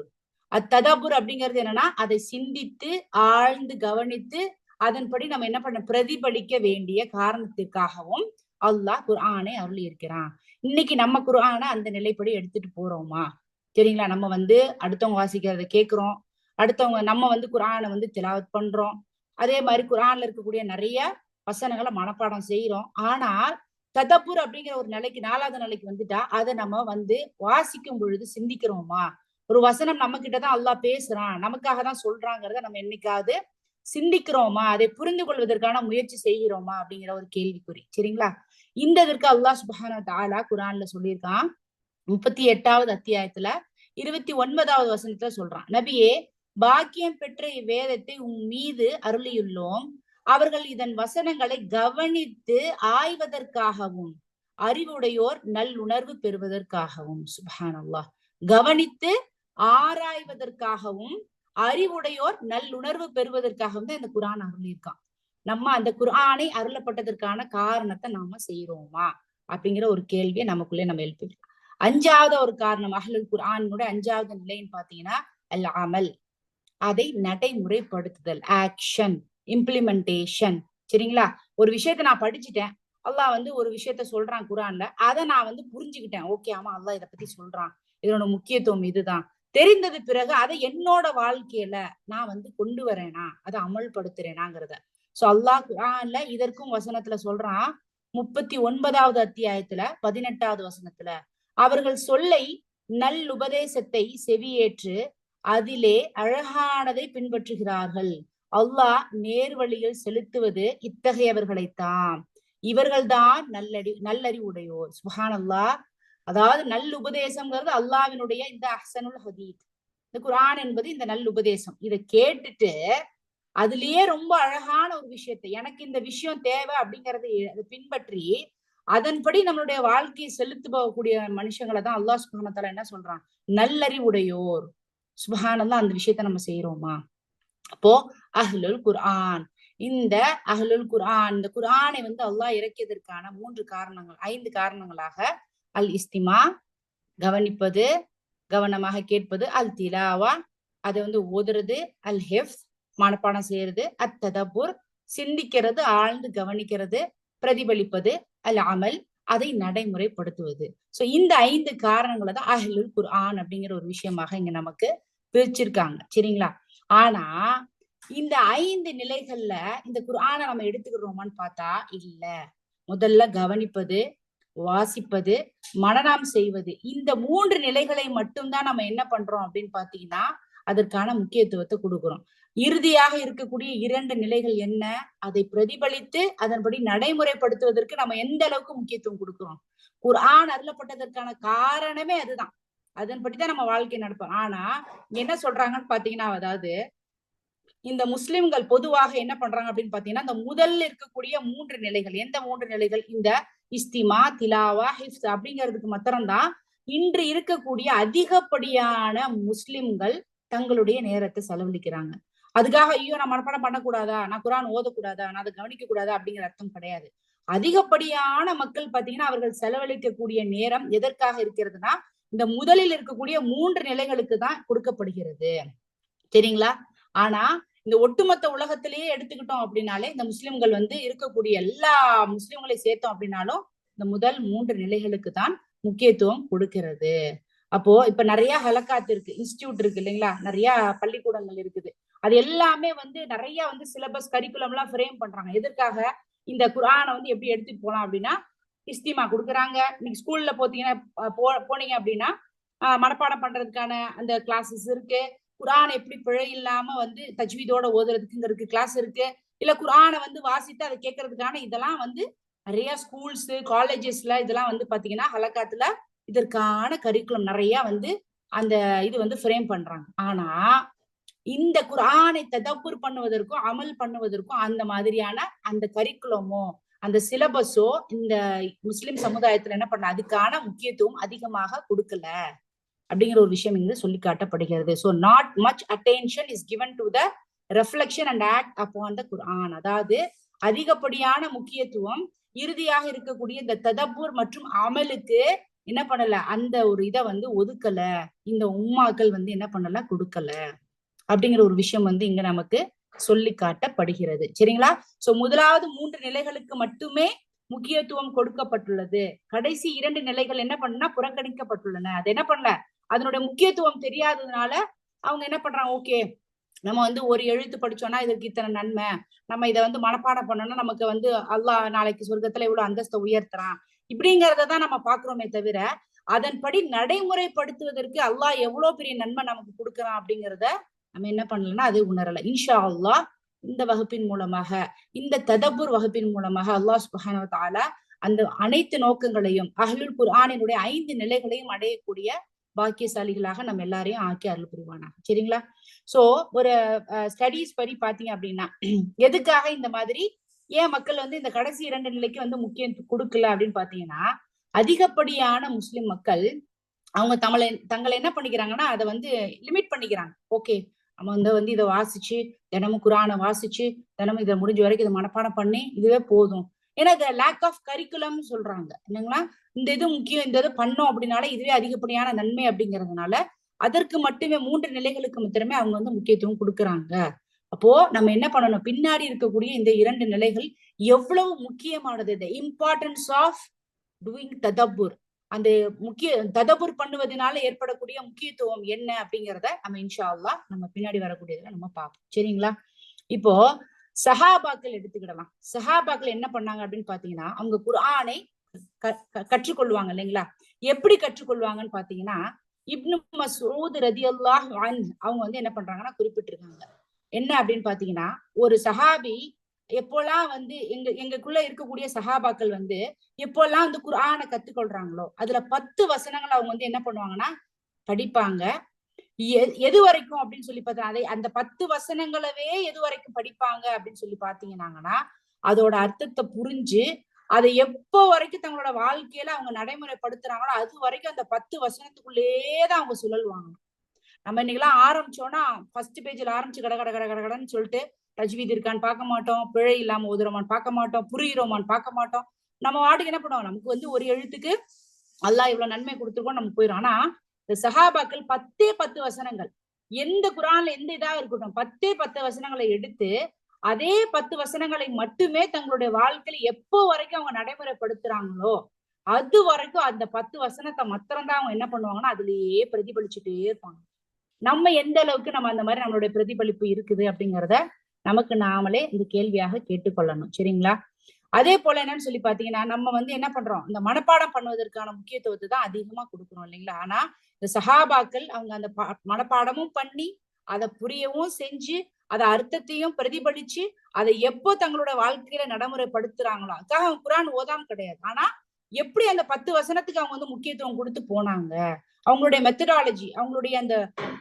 அத்ததப்புர் அப்படிங்கிறது என்னன்னா அதை சிந்தித்து ஆழ்ந்து கவனித்து அதன்படி நம்ம என்ன பண்ண பிரதிபலிக்க வேண்டிய காரணத்திற்காகவும் அல்லாஹ் குர்ஆனை அருளி இருக்கிறான். இன்னைக்கு நம்ம குர்ஆனை அந்த நிலைப்படி எடுத்துட்டு போறோமா? சரிங்களா? நம்ம வந்து அடுத்தவங்க வாசிக்கிறத கேட்கிறோம், அடுத்தவங்க நம்ம வந்து குர்ஆனை வந்து திலாவத் பண்றோம், அதே மாதிரி குர்ஆன்ல இருக்கக்கூடிய நிறைய வசனங்களை மனப்பாடம் செய்யறோம். ஆனால் ததப்புர் அப்படிங்கிற ஒரு நிலைக்கு 4வது நிலைக்கு வந்துட்டா அதை நம்ம வந்து வாசிக்கும் பொழுது சிந்திக்கிறோமா? ஒரு வசனம் நம்ம கிட்டதான் அல்லாஹ் பேசுறான், நமக்காக தான் சொல்றாங்கிறத நம்ம என்னைக்காவது சிந்திக்கிறோமா? அதை புரிந்து கொள்வதற்கான முயற்சி செய்கிறோமா அப்படிங்கிற ஒரு கேள்விக்குறி. சரிங்களா? இந்த இதற்கு அல்லாஹ் சுப்ஹானஹு வ தஆலா குர்ஆன்ல சொல்லியிருக்கான். 38வது அத்தியாயத்துல 29வது வசனத்துல சொல்றான், நபியே, பாக்கியம் பெற்ற இவ்வேதத்தை உன் மீது அருளியுள்ளோம், அவர்கள் இதன் வசனங்களை கவனித்து ஆய்வதற்காகவும் அறிவுடையோர் நல்லுணர்வு பெறுவதற்காகவும். சுப்ஹானல்லாஹ். கவனித்து ஆராய்வதற்காகவும் அறிவுடையோர் நல்லுணர்வு பெறுவதற்காகவும் தான் இந்த குர்ஆன் அருளியிருக்கான். நம்ம அந்த குர்ஆனை அருளப்பட்டதற்கான காரணத்தை நாம செய்யறோமா அப்படிங்கிற ஒரு கேள்வியை நமக்குள்ளே நம்ம எழுப்பிக்கலாம். 5வது ஒரு காரணம் அஹ்லுல் குர்ஆனுடைய 5வது நிலைன்னு பாத்தீங்கன்னா அல் அமல், அதை நடைமுறைப்படுத்துதல், ஆக்ஷன், இம்ப்ளிமெண்டேஷன். சரிங்களா? ஒரு விஷயத்த நான் படிச்சுட்டேன், அல்லாஹ் வந்து ஒரு விஷயத்த சொல்றான் குர்ஆன்ல, அதை நான் வந்து புரிஞ்சுக்கிட்டேன். ஓகே, ஆமா அல்லாஹ் இதை பத்தி சொல்றான், இதனோட முக்கியத்துவம் இதுதான். தெரிந்தது பிறகு அதை என்னோட வாழ்க்கையில நான் வந்து கொண்டு வரேனா, அதை அமல்படுத்துறேனாங்கிறத. சோ அல்லாஹ் குர்ஆன்ல இதற்கும் வசனத்துல சொல்றான். 39வது அத்தியாயத்துல 18வது வசனத்துல, அவர்கள் சொல்லை நல்லுபதேசத்தை செவியேற்று அதிலே அழகானதை பின்பற்றுகிறார்கள், அல்லாஹ் நேர்வழியில் செலுத்துவது இத்தகையவர்களைத்தான், இவர்கள்தான் நல்லறிவுடையோர். சுப்ஹானல்லாஹ். அதாவது நல்லுபதேசம்ங்கிறது அல்லாஹ்வினுடைய இந்த அஹ்ஸனுல் ஹதீத், இந்த குர்ஆன் என்பது இந்த நல்லுபதேசம். இதை கேட்டுட்டு அதுலயே ரொம்ப அழகான ஒரு விஷயத்தை, எனக்கு இந்த விஷயம் தேவை அப்படிங்கறதை பின்பற்றி அதன்படி நம்மளுடைய வாழ்க்கையை செலுத்து போகக்கூடிய மனுஷங்களை தான் அல்லாஹ் சுப்ஹானஹு வ தஆலா என்ன சொல்றான், நல்லறிவுடையோர். சுப்ஹானல்லாஹ். அந்த விஷயத்த நம்ம செய்யறோமா? அப்போ அஹ்லுல் குர்ஆன், இந்த அஹ்லுல் குர்ஆன், இந்த குர்ஆனை வந்து அல்லாஹ் இறக்கியதற்கான 3 காரணங்கள், 5 காரணங்களாக அல் இஸ்திமா, கவனிப்பது, கவனமாக கேட்பது, அல் திலாவா, அதை வந்து ஓதுறது, அல் ஹிஃப்ஸ், மனப்பாடம் செய்யறது, அத் ததப்புர், சிந்திக்கிறது, ஆழ்ந்து கவனிக்கிறது, பிரதிபலிப்பது, அல் அமல், அதை நடைமுறைப்படுத்துவது. சோ இந்த 5 காரணங்களை தான் அஹ்லுல் குர்ஆன் அப்படிங்கிற ஒரு விஷயமாக இங்க நமக்கு பிரிச்சிருக்காங்க. சரிங்களா? ஆனா இந்த 5 நிலைகள்ல இந்த குர்ஆனை நம்ம எடுத்துக்கிறோமான்னு பார்த்தா இல்ல. முதல்ல கவனிப்பது, வாசிப்பது, மனனம் செய்வது, இந்த 3 நிலைகளை மட்டும்தான் நம்ம என்ன பண்றோம் அப்படின்னு பாத்தீங்கன்னா அதற்கான முக்கியத்துவத்தை கொடுக்கிறோம். இறுதியாக இருக்கக்கூடிய 2 நிலைகள் என்ன, அதை பிரதிபலித்து அதன்படி நடைமுறைப்படுத்துவதற்கு நம்ம எந்த அளவுக்கு முக்கியத்துவம் கொடுக்கிறோம். குர்ஆன் அருளப்பட்டதற்கான காரணமே அதுதான். அதன்படிதான் நம்ம வாழ்க்கை நடப்போம். ஆனா என்ன சொல்றாங்கன்னு பாத்தீங்கன்னா, அதாவது இந்த முஸ்லிம்கள் பொதுவாக என்ன பண்றாங்க அப்படின்னு பாத்தீங்கன்னா, இந்த முதல்ல இருக்கக்கூடிய 3 நிலைகள், எந்த 3 நிலைகள், இந்த இஸ்திமா, திலாவா, ஹிஃப்ஸ் அப்படிங்கிறதுக்கு மாத்திரம்தான் இன்று இருக்கக்கூடிய அதிகப்படியான முஸ்லிம்கள் தங்களுடைய நேரத்தை செலவழிக்கிறாங்க. அதுக்காக ஐயோ நான் மனப்பாடம் பண்ணக்கூடாதா, நான் குர்ஆன் ஓதக்கூடாதா, நான் அதை கவனிக்க கூடாதா அப்படிங்கிற அர்த்தம் கிடையாது. அதிகப்படியான மக்கள் பாத்தீங்கன்னா அவர்கள் செலவழிக்கக்கூடிய நேரம் எதற்காக இருக்கிறதுனா இந்த முதலில் இருக்கக்கூடிய 3 நிலைகளுக்கு தான் கொடுக்கப்படுகிறது. சரிங்களா? ஆனா இந்த ஒட்டுமொத்த உலகத்திலேயே எடுத்துக்கிட்டோம் அப்படின்னாலே இந்த முஸ்லிம்கள் இருக்கக்கூடிய எல்லா முஸ்லிம்களை சேர்த்தோம் அப்படின்னாலும் இந்த முதல் 3 நிலைகளுக்கு தான் முக்கியத்துவம் கொடுக்கிறது. அப்போ இப்ப நிறைய ஹலக்காத் இருக்கு, இன்ஸ்டிடியூட் இருக்கு இல்லைங்களா, நிறைய பள்ளிக்கூடங்கள் இருக்குது. அது எல்லாமே நிறைய சிலபஸ் கரிக்குலம் எல்லாம் ஃப்ரேம் பண்றாங்க. எதற்காக? இந்த குர்ஆனை எப்படி எடுத்துட்டு போலாம் அப்படின்னா இஸ்திமா கொடுக்குறாங்க. இன்னைக்கு ஸ்கூல்ல போனீங்க அப்படின்னா மனப்பாடம் பண்றதுக்கான அந்த கிளாஸஸ் இருக்கு. குர்ஆனை எப்படி பிழை இல்லாம தஜ்வீதோட ஓதுறதுக்கு கிளாஸ் இருக்கு. இல்ல குர்ஆனை வாசித்து அதை கேட்கறதுக்கான இதெல்லாம் நிறைய ஸ்கூல்ஸ் காலேஜஸ்ல இதெல்லாம் பாத்தீங்கன்னா ஹலக்காத்துல இதற்கான கரிக்குலம் நிறைய அந்த இது ஃப்ரேம் பண்றாங்க. ஆனா இந்த குர்ஆனை ததப்புர் பண்ணுவதற்கும் அமல் பண்ணுவதற்கும் அந்த மாதிரியான அந்த கரிக்குலமோ அந்த சிலபஸோ இந்த முஸ்லிம் சமுதாயத்துல என்ன பண்ண அதுக்கான முக்கியத்துவம் அதிகமாக கொடுக்கல அப்படிங்கிற ஒரு விஷயம் இங்கு சொல்லி காட்டப்படுகிறது. So not much attention is given to the reflection and act upon the Quran. அதாவது அதிகப்படியான முக்கியத்துவம் இறுதியாக இருக்கக்கூடிய இந்த ததப்பூர் மற்றும் அமலுக்கு என்ன பண்ணல, அந்த ஒரு இதை ஒதுக்கல, இந்த உம்மாக்கள் என்ன பண்ணல, கொடுக்கல அப்படிங்கிற ஒரு விஷயம் இங்க நமக்கு சொல்லி காட்டப்படுகிறது. சரிங்களா? சோ முதலாவது 3 நிலைகளுக்கு மட்டுமே முக்கியத்துவம் கொடுக்கப்பட்டுள்ளது. கடைசி 2 நிலைகள் என்ன பண்ணா புறக்கணிக்கப்பட்டுள்ளன. அது என்ன பண்ணல, அதனுடைய முக்கியத்துவம் தெரியாததுனால அவங்க என்ன பண்றாங்க, ஓகே நம்ம ஒரு எழுத்து படிச்சோம்னா இதற்கு இத்தனை நன்மை, நம்ம இதை மனப்பாடம் பண்ணோம்னா நமக்கு அல்லாஹ் நாளைக்கு சொர்க்கத்துல இவ்வளவு அந்தஸ்தை உயர்த்துறான், இப்படிங்கிறதான் நம்ம பாக்குறோமே தவிர அதன்படி நடைமுறைப்படுத்துவதற்கு அல்லாஹ் எவ்வளவு பெரிய நன்மை நமக்கு கொடுக்கறான் அப்படிங்கிறத நம்ம என்ன பண்ணலன்னா அது உணரல. இன்ஷா அல்லாஹ் இந்த வகுப்பின் மூலமாக, இந்த ததப்புர் வகுப்பின் மூலமாக அல்லாஹ் சுப்ஹானஹு வ தஆலா அந்த அனைத்து நோக்கங்களையும் அஹ்லுல் குர்ஆனினுடைய 5 நிலைகளையும் அடையக்கூடிய பாக்கியசாலிகளாக நம்ம எல்லாரையும் ஆக்கி அருள் புரிவானாக. சரிங்களா? சோ ஒரு ஸ்டடீஸ் படி பாத்தீங்க அப்படின்னா எதுக்காக இந்த மாதிரி ஏன் மக்கள் இந்த கடைசி 2 நிலைக்கு முக்கியம் கொடுக்கல அப்படின்னு பாத்தீங்கன்னா, அதிகப்படியான முஸ்லிம் மக்கள் அவங்க தங்களை என்ன பண்ணிக்கிறாங்கன்னா அதை லிமிட் பண்ணிக்கிறாங்க. ஓகே நம்ம இதை வாசிச்சு தினமும் குர்ஆனை வாசிச்சு தினமும் இதை முடிஞ்ச வரைக்கும் இதை மனப்பாடம் பண்ணி இதுவே போதும். ஏன்னா இதை லேக் ஆஃப் கரிக்குலம் சொல்றாங்க என்னங்களா, இந்த இது முக்கியம், இந்த இது பண்ணோம் அப்படின்னால இதுவே அதிகப்படியான நன்மை அப்படிங்கிறதுனால அதற்கு மட்டுமே 3 நிலைகளுக்கு மட்டுமே அவங்க முக்கியத்துவம் கொடுக்குறாங்க. அப்போ நம்ம என்ன பண்ணணும், பின்னாடி இருக்கக்கூடிய இந்த 2 நிலைகள் எவ்வளவு முக்கியமானது, த இம்பார்ட்டன்ஸ் ஆஃப் டூயிங் ததப்புர், அந்த ததப்புர் பண்ணுவதனால ஏற்படக்கூடிய முக்கியத்துவம் என்ன அப்படிங்கிறத நம்ம இன்ஷா அல்லாஹ் நம்ம பின்னாடி வரக்கூடியதுல நம்ம பார்ப்போம். சரிங்களா? இப்போ சஹாபாக்கள் எடுத்துக்கிடலாம். சஹாபாக்கள் என்ன பண்ணாங்க அப்படின்னு பாத்தீங்கன்னா, அவங்க குர்ஆனை கற்றுக்கொள்வாங்க இல்லைங்களா? எப்படி கற்றுக்கொள்வாங்கன்னு பாத்தீங்கன்னா, இப்னு மஸ்ஊத் ரலியல்லாஹு அன்ஹு அவங்க என்ன பண்றாங்கன்னா குறிப்பிட்டிருக்காங்க. என்ன அப்படின்னு பாத்தீங்கன்னா, ஒரு சஹாபி எப்போல்லாம் எங்களுக்குள்ள இருக்கக்கூடிய சஹாபாக்கள் எப்போல்லாம் குர்ஆனை கத்துக்கொள்றாங்களோ அதுல 10 வசனங்கள் அவங்க என்ன பண்ணுவாங்கன்னா படிப்பாங்க. எது வரைக்கும் அப்படின்னு சொல்லி பார்த்தா அந்த 10 வசனங்களவே எது வரைக்கும் படிப்பாங்க அப்படின்னு சொல்லி பாத்தீங்கன்னா, அதோட அர்த்தத்தை புரிஞ்சு அதை எப்போ வரைக்கும் தங்களோட வாழ்க்கையில அவங்க நடைமுறைப்படுத்துறாங்களோ அது வரைக்கும் அந்த 10 வசனத்துக்குள்ளேதான் அவங்க சுழல்வாங்க. நம்ம இன்னைக்கெல்லாம் ஆரம்பிச்சோம்னா ஃபர்ஸ்ட் பேஜ்ல ஆரம்பிச்சு கடன்னு சொல்லிட்டு தஜ்வீத் இருக்கான்னு பார்க்க மாட்டோம், பிழை இல்லாம ஓதுறோமான்னு பார்க்க மாட்டோம், புரியுறோமான்னு பார்க்க மாட்டோம். நம்ம வாட்டுக்கு என்ன பண்ணுவோம், நமக்கு ஒரு எழுத்துக்கு அல்லாஹ் இவ்வளவு நன்மை கொடுத்துருக்கோம் நம்ம போயிடும். ஆனா இந்த சஹாபாக்கள் 10 வசனங்கள் எந்த குர்ஆன்ல எந்த இதா இருக்கட்டும் 10 வசனங்களை எடுத்து அதே 10 வசனங்களை மட்டுமே தங்களுடைய வாழ்க்கையில எப்போ வரைக்கும் அவங்க நடைமுறைப்படுத்துறாங்களோ அது வரைக்கும் அந்த 10 வசனத்தை மாத்திரம்தான் அவங்க என்ன பண்ணுவாங்கன்னா அதுலயே பிரதிபலிச்சுட்டே இருப்பாங்க. நம்ம எந்த அளவுக்கு நம்ம அந்த மாதிரி நம்மளுடைய பிரதிபலிப்பு இருக்குது அப்படிங்கிறத நமக்கு நாமளே இந்த கேள்வியாக கேட்டுக்கொள்ளணும். சரிங்களா? அதே போல என்னன்னு சொல்லி பாத்தீங்கன்னா நம்ம வந்து என்ன பண்றோம், இந்த மனப்பாடம் பண்ணுவதற்கான முக்கியத்துவத்தை தான் அதிகமா கொடுக்கணும் இல்லைங்களா. ஆனா இந்த சஹாபாக்கள் அவங்க அந்த மனப்பாடமும் பண்ணி அதை புரியவும் செஞ்சு அதை அர்த்தத்தையும் பிரதிபலிச்சு அதை எப்போ தங்களோட வாழ்க்கையில நடைமுறைப்படுத்துறாங்களோ, அதுக்காக அவங்க குரான் ஓதாம கிடையாது. ஆனா எப்படி அந்த 10 வசனத்துக்கு அவங்க வந்து முக்கியத்துவம் கொடுத்து போனாங்க, அவங்களுடைய மெத்தடாலஜி, அவங்களுடைய அந்த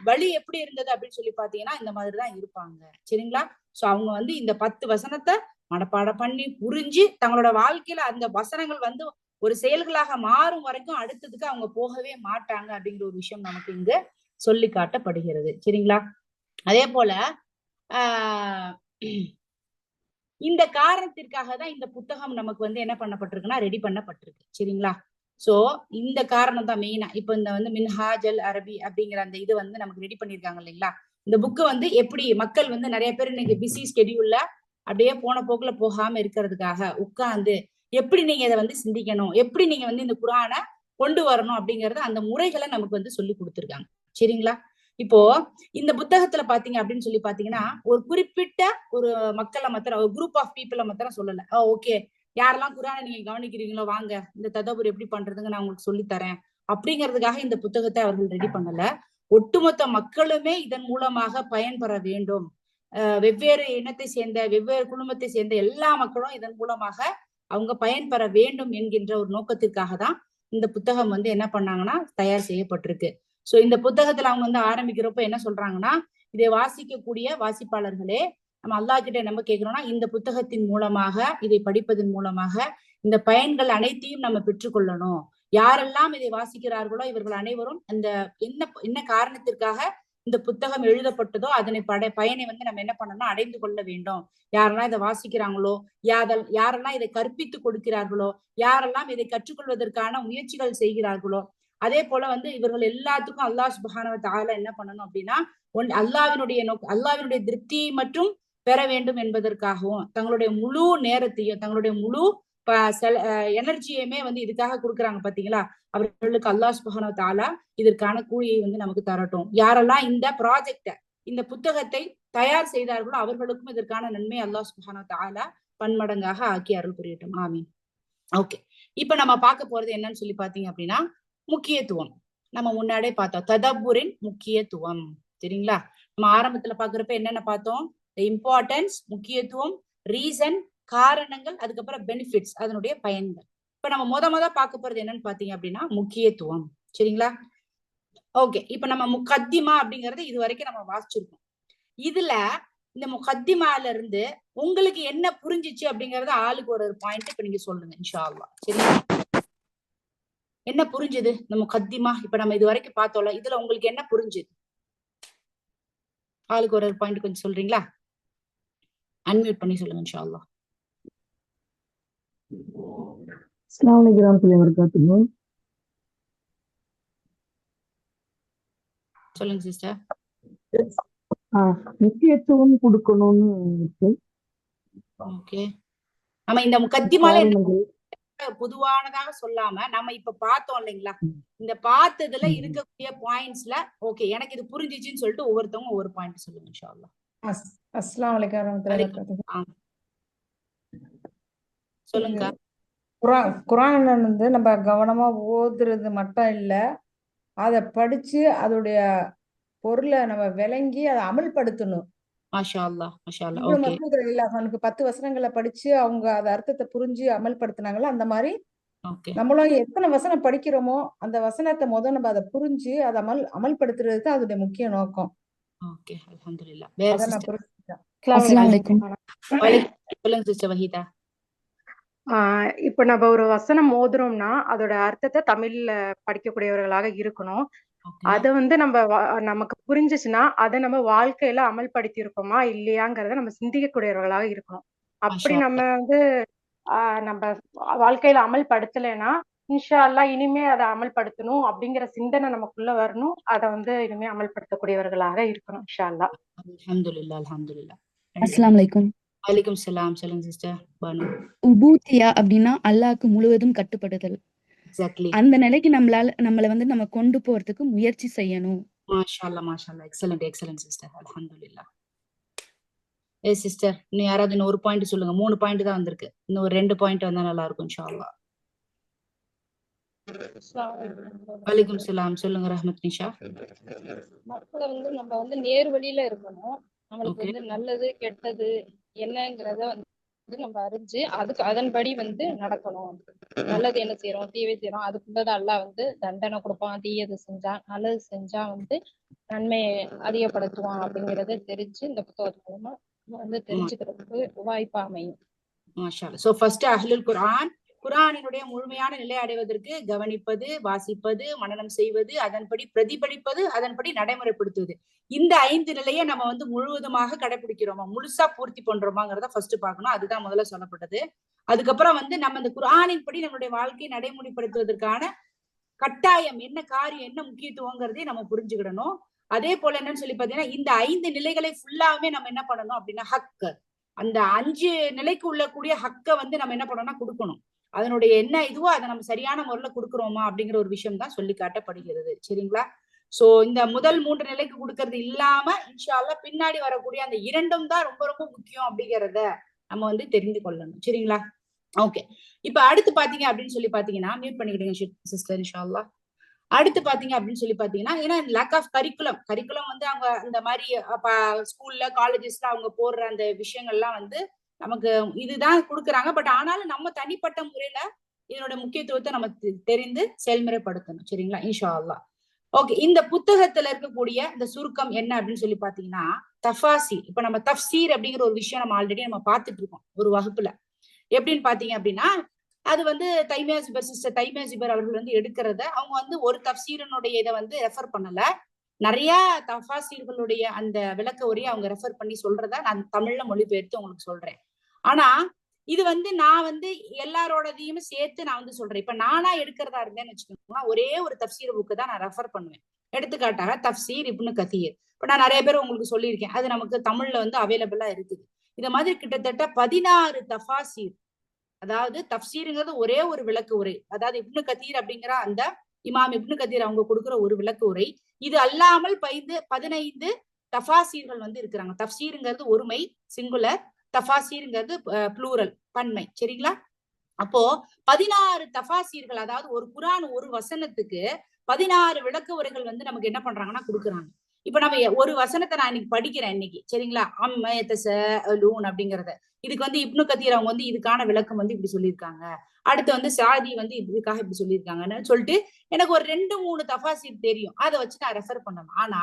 வழி எப்படி இருந்தது அப்படின்னு சொல்லி பாத்தீங்கன்னா இந்த மாதிரிதான் இருப்பாங்க. சரிங்களா. சோ அவங்க வந்து இந்த 10 வசனத்தை மனப்பாடம் பண்ணி புரிஞ்சு தங்களோட வாழ்க்கையில அந்த வசனங்கள் வந்து ஒரு செயல்களாக மாறும் வரைக்கும் அடுத்ததுக்கு அவங்க போகவே மாட்டாங்க அப்படிங்கிற ஒரு விஷயம் நமக்கு இங்க சொல்லி காட்டப்படுகிறது. சரிங்களா. அதே போல இந்த காரணத்திற்காக தான் இந்த புத்தகம் நமக்கு வந்து என்ன பண்ணப்பட்டிருக்குன்னா ரெடி பண்ணப்பட்டிருக்கு. சரிங்களா. சோ இந்த காரணம் தான் மெயினா. இப்ப இந்த வந்து மின்ஹாஜல் அரபி அப்படிங்கிற அந்த இது வந்து நமக்கு ரெடி பண்ணிருக்காங்க இல்லைங்களா. இந்த புக்கு வந்து எப்படி மக்கள் வந்து நிறைய பேர் இன்னைக்கு பிஸி ஸ்கெடியூல்ல அப்படியே போன போக்குல போகாம இருக்கிறதுக்காக உட்கார்ந்து எப்படி நீங்க இதை வந்து சிந்திக்கணும், எப்படி நீங்க வந்து இந்த குரானை கொண்டு வரணும் அப்படிங்கறது அந்த முறைகளை நமக்கு வந்து சொல்லி கொடுத்துருக்காங்க. சரிங்களா. இப்போ இந்த புத்தகத்துல பாத்தீங்க அப்படின்னு சொல்லி பாத்தீங்கன்னா ஒரு குறிப்பிட்ட ஒரு மக்களை மாத்திரம், ஒரு குரூப் ஆஃப் பீப்புளை மாத்திரம் சொல்லல. ஓகே, யாரெல்லாம் குரானை நீங்க கவனிக்கிறீங்களோ வாங்க இந்த ததபுர் எப்படி பண்றதுங்க நான் உங்களுக்கு சொல்லி தரேன் அப்படிங்கிறதுக்காக இந்த புத்தகத்தை அவர்கள் ரெடி பண்ணல. ஒட்டுமொத்த மக்களுமே இதன் மூலமாக பயன்பெற வேண்டும். வெவ்வேறு இனத்தை சேர்ந்த வெவ்வேறு குடும்பத்தை சேர்ந்த எல்லா மக்களும் இதன் மூலமாக அவங்க பயன்பெற வேண்டும் என்கின்ற ஒரு நோக்கத்திற்காக தான் இந்த புத்தகம் வந்து என்ன பண்ணாங்கன்னா தயார் செய்யப்பட்டிருக்கு. சோ இந்த புத்தகத்துல அவங்க வந்து ஆரம்பிக்கிறப்ப என்ன சொல்றாங்கன்னா, இதை வாசிக்கக்கூடிய வாசிப்பாளர்களே, நம்ம அல்லாஹ் கிட்ட நம்ம கேட்கிறோம்னா இந்த புத்தகத்தின் மூலமாக இதை படிப்பதன் மூலமாக இந்த பயன்கள் அனைத்தையும் நம்ம பெற்றுக்கொள்ளணும். யாரெல்லாம் இதை வாசிக்கிறார்களோ இவர்கள் அனைவரும் அந்த என்ன காரணத்திற்காக இந்த புத்தகம் எழுதப்பட்டதோ அதனை பயனை வந்து நம்ம என்ன பண்ணணும், அடைந்து கொள்ள வேண்டும். யாரெல்லாம் இதை வாசிக்கிறாங்களோ, யாரெல்லாம் இதை கற்பித்து கொடுக்கிறார்களோ, யாரெல்லாம் இதை கற்றுக்கொள்வதற்கான முயற்சிகள் செய்கிறார்களோ, அதே போல வந்து இவர்கள் எல்லாத்துக்கும் அல்லாஹ் சுப்ஹானஹு வ தஆலா என்ன பண்ணணும் அப்படின்னா அல்லாஹ்வினுடைய திருப்தியை மட்டும் பெற வேண்டும் என்பதற்காகவும் தங்களுடைய முழு நேரத்தையும் தங்களுடைய முழு எனர்ஜியுமே வந்து இதுக்காக கொடுக்குறாங்க பாத்தீங்களா. அவர்களுக்கு அல்லாஹ் சுப்ஹானஹு வ தஆலா இதற்கான கூலியை வந்து நமக்கு தரட்டும். யாரெல்லாம் இந்த ப்ராஜெக்ட இந்த புத்தகத்தை தயார் செய்தார்களோ அவர்களுக்கும் இதற்கான நன்மை அல்லாஹ் சுப்ஹானஹு வ தஆலா பன்மடங்காக ஆக்கி அருள் புரியட்டும். ஆமீன். ஓகே, இப்ப நம்ம பார்க்க போறது என்னன்னு சொல்லி பாத்தீங்க அப்படின்னா முக்கியத்துவம். நம்ம முன்னாடியே பார்த்தோம் ததப்புரின் முக்கியத்துவம். சரிங்களா. நம்ம ஆரம்பத்துல பாக்குறப்ப என்னென்ன பார்த்தோம், இம்பார்ட்டன்ஸ், முக்கியத்துவம், ரீசன், காரணங்கள், அதுக்கப்புறம் பெனிஃபிட்ஸ், அதனுடைய பயன்கள். இப்ப நம்ம முத பார்க்க போறது என்னன்னு பாத்தீங்க அப்படின்னா முக்கியத்துவம். சரிங்களா. ஓகே, இப்ப நம்ம முகத்திமா அப்படிங்கறது இது வரைக்கும் நம்ம வாசிச்சிருக்கோம். இதுல இந்த முகத்திமால இருந்து உங்களுக்கு என்ன புரிஞ்சிச்சு அப்படிங்கறது ஆளுக்கு ஒரு பாயிண்ட் இப்ப நீங்க சொல்லுங்க இன்ஷா அல்லாஹ். சரிங்களா. என்ன புரிஞ்சுது இந்த முகத்திமா இப்ப நம்ம இது வரைக்கும் பார்த்தோம்ல, இதுல உங்களுக்கு என்ன புரிஞ்சுது? ஆளுக்கு ஒரு பாயிண்ட் கொஞ்சம் சொல்றீங்களா? அன்மியூட் பண்ணி சொல்லுங்க இன்ஷா அல்லாஹ். அஸ்ஸலாமு அலைக்கும் வரஹ்மத்துல்லாஹி வபரகாத்துஹு. சொல்லுங்க சிஸ்டர். முக்கியத்துவம் கொடுக்கணும்னு இருக்கு. ஓகே, நம்ம இந்த முகத்திமால பொதுவானதாக சொல்லாம நம்ம இப்ப பார்த்தோம் இல்லைங்களா, இந்த பார்த்ததுல இருக்கக்கூடிய பாயிண்ட்ஸ்ல ஓகே எனக்கு இது புரிஞ்சிச்சுன்னு சொல்லிட்டு ஒவ்வொருத்தவங்க ஒவ்வொரு பாயிண்ட் சொல்லுங்க இன்ஷா அல்லாஹ். அஸ்ஸலாமு அலைக்கும் வரஹ்மத்துல்லாஹி வபரகாத்துஹு. சொல்லுங்க. குர்ஆன் வந்து நம்ம கவனமா ஓதுறது மட்டும் இல்ல, அதை படிச்சு அதோடைய பொருளை நம்ம விளங்கி அதை அமல்படுத்தணும். மாஷா அல்லாஹ் மாஷா அல்லாஹ். இப்னு ஓகே, மஸ்ஊத் ரலியல்லாஹு அன்ஹு 10 வசனங்களை படிச்சு அவங்க அத அர்த்தத்தை புரிஞ்சு அமல்படுத்தினாங்களா, அந்த மாதிரி ஓகே. நம்மளும் எத்தனை வசனம் படிக்கிறோமோ அந்த வசனத்தை நம்ம அதை புரிஞ்சு அதை அமல்படுத்துறது தான் அதோட முக்கிய நோக்கம். ஓகே, அல்ஹம்துலில்லாஹ். வேற சிஸ்டர். அஸ்ஸலாமு அலைக்கும். சொல்லுங்க சிஸ்டர் வஹீதா. இப்ப நம்ம ஒரு வசனம் ஓதுறோம்னா அதோட அர்த்தத்தை தமிழ்ல படிக்கக்கூடியவர்களாக இருக்கணும். அத வந்து நமக்கு புரிஞ்சுச்சுன்னா அதை நம்ம வாழ்க்கையில அமல்படுத்தி இருக்கோமா இல்லையாங்கிறத நம்ம சிந்திக்கக்கூடியவர்களாக இருக்கணும். அப்படி நம்ம வந்து நம்ம வாழ்க்கையில அமல்படுத்தலைன்னா இன்ஷா அல்லாஹ் இனிமே அதை அமல்படுத்தணும் அப்படிங்கிற சிந்தனை நமக்குள்ள வரணும். அதை வந்து இனிமே அமல்படுத்தக்கூடியவர்களாக இருக்கணும் இன்ஷா அல்லாஹ். அல்ஹம்துலில்லாஹ் அல்ஹம்துலில்லாஹ். அஸ்ஸலாமு அலைக்கும். வலைக்கும் சலாம். சொல்லுங்க சிஸ்டர் பானு. உபூத்தியா அப்படின்னா அல்லாஹ்க்கு முழுவதும் கட்டுப்படுதல். எக்ஸாக்ட்லி. அந்த நிலைக்கு நம்மள வந்து நம்ம கொண்டு போறதுக்கு முயற்சி செய்யணும். மாஷா அல்லாஹ் மாஷா அல்லாஹ். Excellent excellent sister. அல்ஹம்துலில்லாஹ். சிஸ்டர் இன்னும் யாராவது இன்னும் ஒரு பாயிண்ட் சொல்லுங்க. 3 பாயிண்ட் தான் வந்திருக்கு. இன்னும் ஒரு 2 பாயிண்ட் வந்தா நல்லா இருக்கும் இன்ஷா அல்லாஹ். வலைக்கும் சலாம். சொல்லுங்க ரஹ்மத் நிஷா. மக்களை வந்து நம்ம வந்து நேர் வழியில இருக்கணும். நம்மளுக்கு ஓகே. வந்து நல்லது கெட்டது என்னங்கிறத வந்து நம்ம அறிஞ்சு அதுக்கு அதன்படி வந்து நடக்கணும். நல்லது என்ன செய்யறோம், தீவை செய்யறோம், அதுக்குள்ளதான் அல்லாஹ் வந்து தண்டனை கொடுப்பான். தீயது செஞ்சா, நல்லது செஞ்சா வந்து நன்மையை அதிகப்படுத்துவான் அப்படிங்கறத தெரிஞ்சு இந்த புத்தகத்து மூலமா நம்ம வந்து தெரிஞ்சுக்கிறதுக்கு வாய்ப்பா அமையும். மாஷா அல்லாஹ். சோ ஃபர்ஸ்ட் அஹ்லுல் குர்ஆன், குர்ஆனினுடைய முழுமையான நிலை அடைவதற்கு கவனிப்பது, வாசிப்பது, மனனம் செய்வது, அதன்படி பிரதிபலிப்பது, அதன்படி நடைமுறைப்படுத்துவது. இந்த 5 நிலையை நம்ம வந்து முழுவதுமாக கடைபிடிக்கிறோமா, முழுசா பூர்த்தி பண்றோமாங்கிறத ஃபர்ஸ்ட் பார்க்கணும். அதுதான் முதல்ல சொல்லப்பட்டது. அதுக்கப்புறம் வந்து நம்ம இந்த குர்ஆனின் படி நம்மளுடைய வாழ்க்கையை நடைமுறைப்படுத்துவதற்கான கட்டாயம் என்ன, காரியம் என்ன, முக்கியத்துவங்கிறதையும் நம்ம புரிஞ்சுக்கிடணும். அதே போல என்னன்னு சொல்லி பாத்தீங்கன்னா இந்த 5 நிலைகளை ஃபுல்லாவே நம்ம என்ன பண்ணணும் அப்படின்னா ஹக், அந்த 5 நிலைக்கு உள்ளக்கூடிய ஹக்க வந்து நம்ம என்ன பண்ணோம்னா கொடுக்கணும். அதனுடைய என்ன இதுவோ அதை நம்ம சரியான முறையில கொடுக்குறோமா அப்படிங்கிற ஒரு விஷயம் தான் சொல்லி காட்டப்படுகிறது. சரிங்களா? சோ இந்த முதல் 3 நிலைக்கு கொடுக்கறது இல்லாம இன்ஷா அல்லாஹ் பின்னாடி வரக்கூடிய அந்த 2ம் தான் ரொம்ப ரொம்ப முக்கியம் அப்படிங்கிறத நம்ம வந்து தெரிந்து கொள்ளணும். சரிங்களா? ஓகே. இப்ப அடுத்து பாத்தீங்க அப்படின்னு சொல்லி பாத்தீங்கன்னா மியூட் பண்ணிக்கிடுங்க சிஸ்டர் இன்ஷா அல்லாஹ். அடுத்து பாத்தீங்க அப்படின்னு சொல்லி பாத்தீங்கன்னா ஏன்னா லேக் ஆஃப் கரிக்குலம் வந்து அவங்க இந்த மாதிரி ஸ்கூல்ல காலேஜஸ்ல அவங்க போடுற அந்த விஷயங்கள்லாம் வந்து நமக்கு இதுதான் கொடுக்குறாங்க. பட் ஆனாலும் நம்ம தனிப்பட்ட முறையில இதனோட முக்கியத்துவத்தை நம்ம தெரிந்து செயல்முறைப்படுத்தணும். சரிங்களா? இன்ஷா அல்லாஹ். ஓகே. இந்த புத்தகத்துல இருக்கக்கூடிய இந்த சுருக்கம் என்ன அப்படின்னு சொல்லி பாத்தீங்கன்னா தஃபாசி. இப்ப நம்ம தஃப்சீர் அப்படிங்கிற ஒரு விஷயம் நம்ம ஆல்ரெடி நம்ம பார்த்துட்டு இருக்கோம் ஒரு வகுப்புல. எப்படின்னு பாத்தீங்க அப்படின்னா அது வந்து சிஸ்டர் தைமியா ஜிபர் அவர்கள் வந்து எடுக்கிறத அவங்க வந்து ஒரு தஃப்சீரனுடைய இதை வந்து ரெஃபர் பண்ணல, நிறைய தஃபாசீர்களுடைய அந்த விளக்க உரையை அவங்க ரெஃபர் பண்ணி சொல்றத நான் தமிழ்ல மொழிபெயர்த்து உங்களுக்கு சொல்றேன். ஆனா இது வந்து நான் வந்து எல்லாரோடதையும் சேர்த்து நான் வந்து சொல்றேன். இப்ப நானா எடுக்கிறதா இருந்தேன்னு வச்சுக்கோங்களா, ஒரே ஒரு தஃப்சீர் புக்கு தான் நான் ரெஃபர் பண்ணுவேன். எடுத்துக்காட்டாக தஃப்சீர் இப்னு கதீர். இப்ப நான் நிறைய பேர் உங்களுக்கு சொல்லியிருக்கேன், அது நமக்கு தமிழ்ல வந்து அவைலபிளா இருக்குது. இத மாதிரி கிட்டத்தட்ட 16 தஃபாசீர், அதாவது தஃப்சீருங்கிறது ஒரே ஒரு விளக்கு உரை, அதாவது இப்னு கதீர் அப்படிங்கிற அந்த இமாம் இப்னு கதீர் அவங்க கொடுக்குற ஒரு விளக்கு உரை. இது அல்லாமல் 15 தஃபாசீர்கள் வந்து இருக்கிறாங்க. தஃப்சீருங்கிறது ஒருமை சிங்குலர், தஃபாசீருங்கிறது ப்ளூரல் பன்மை. சரிங்களா? அப்போ 16 தஃபாசீர்கள், அதாவது ஒரு குர்ஆன் ஒரு வசனத்துக்கு 16 விளக்கு உரைகள் வந்து நமக்கு என்ன பண்றாங்கன்னா கொடுக்குறாங்க. இப்ப நம்ம ஒரு வசனத்தை நான் இன்னைக்கு படிக்கிறேன் இன்னைக்கு. சரிங்களா? அப்படிங்கறத இதுக்கு வந்து இப்னு கதீர் அவங்க வந்து இதுக்கான விளக்கம் வந்து இப்படி சொல்லியிருக்காங்க, அடுத்து வந்து சாதி வந்து இதுக்காக இப்படி சொல்லியிருக்காங்கன்னு சொல்லிட்டு எனக்கு ஒரு 2-3 தஃபாசீர் தெரியும், அதை வச்சு நான் ரெஃபர் பண்ணணும். ஆனா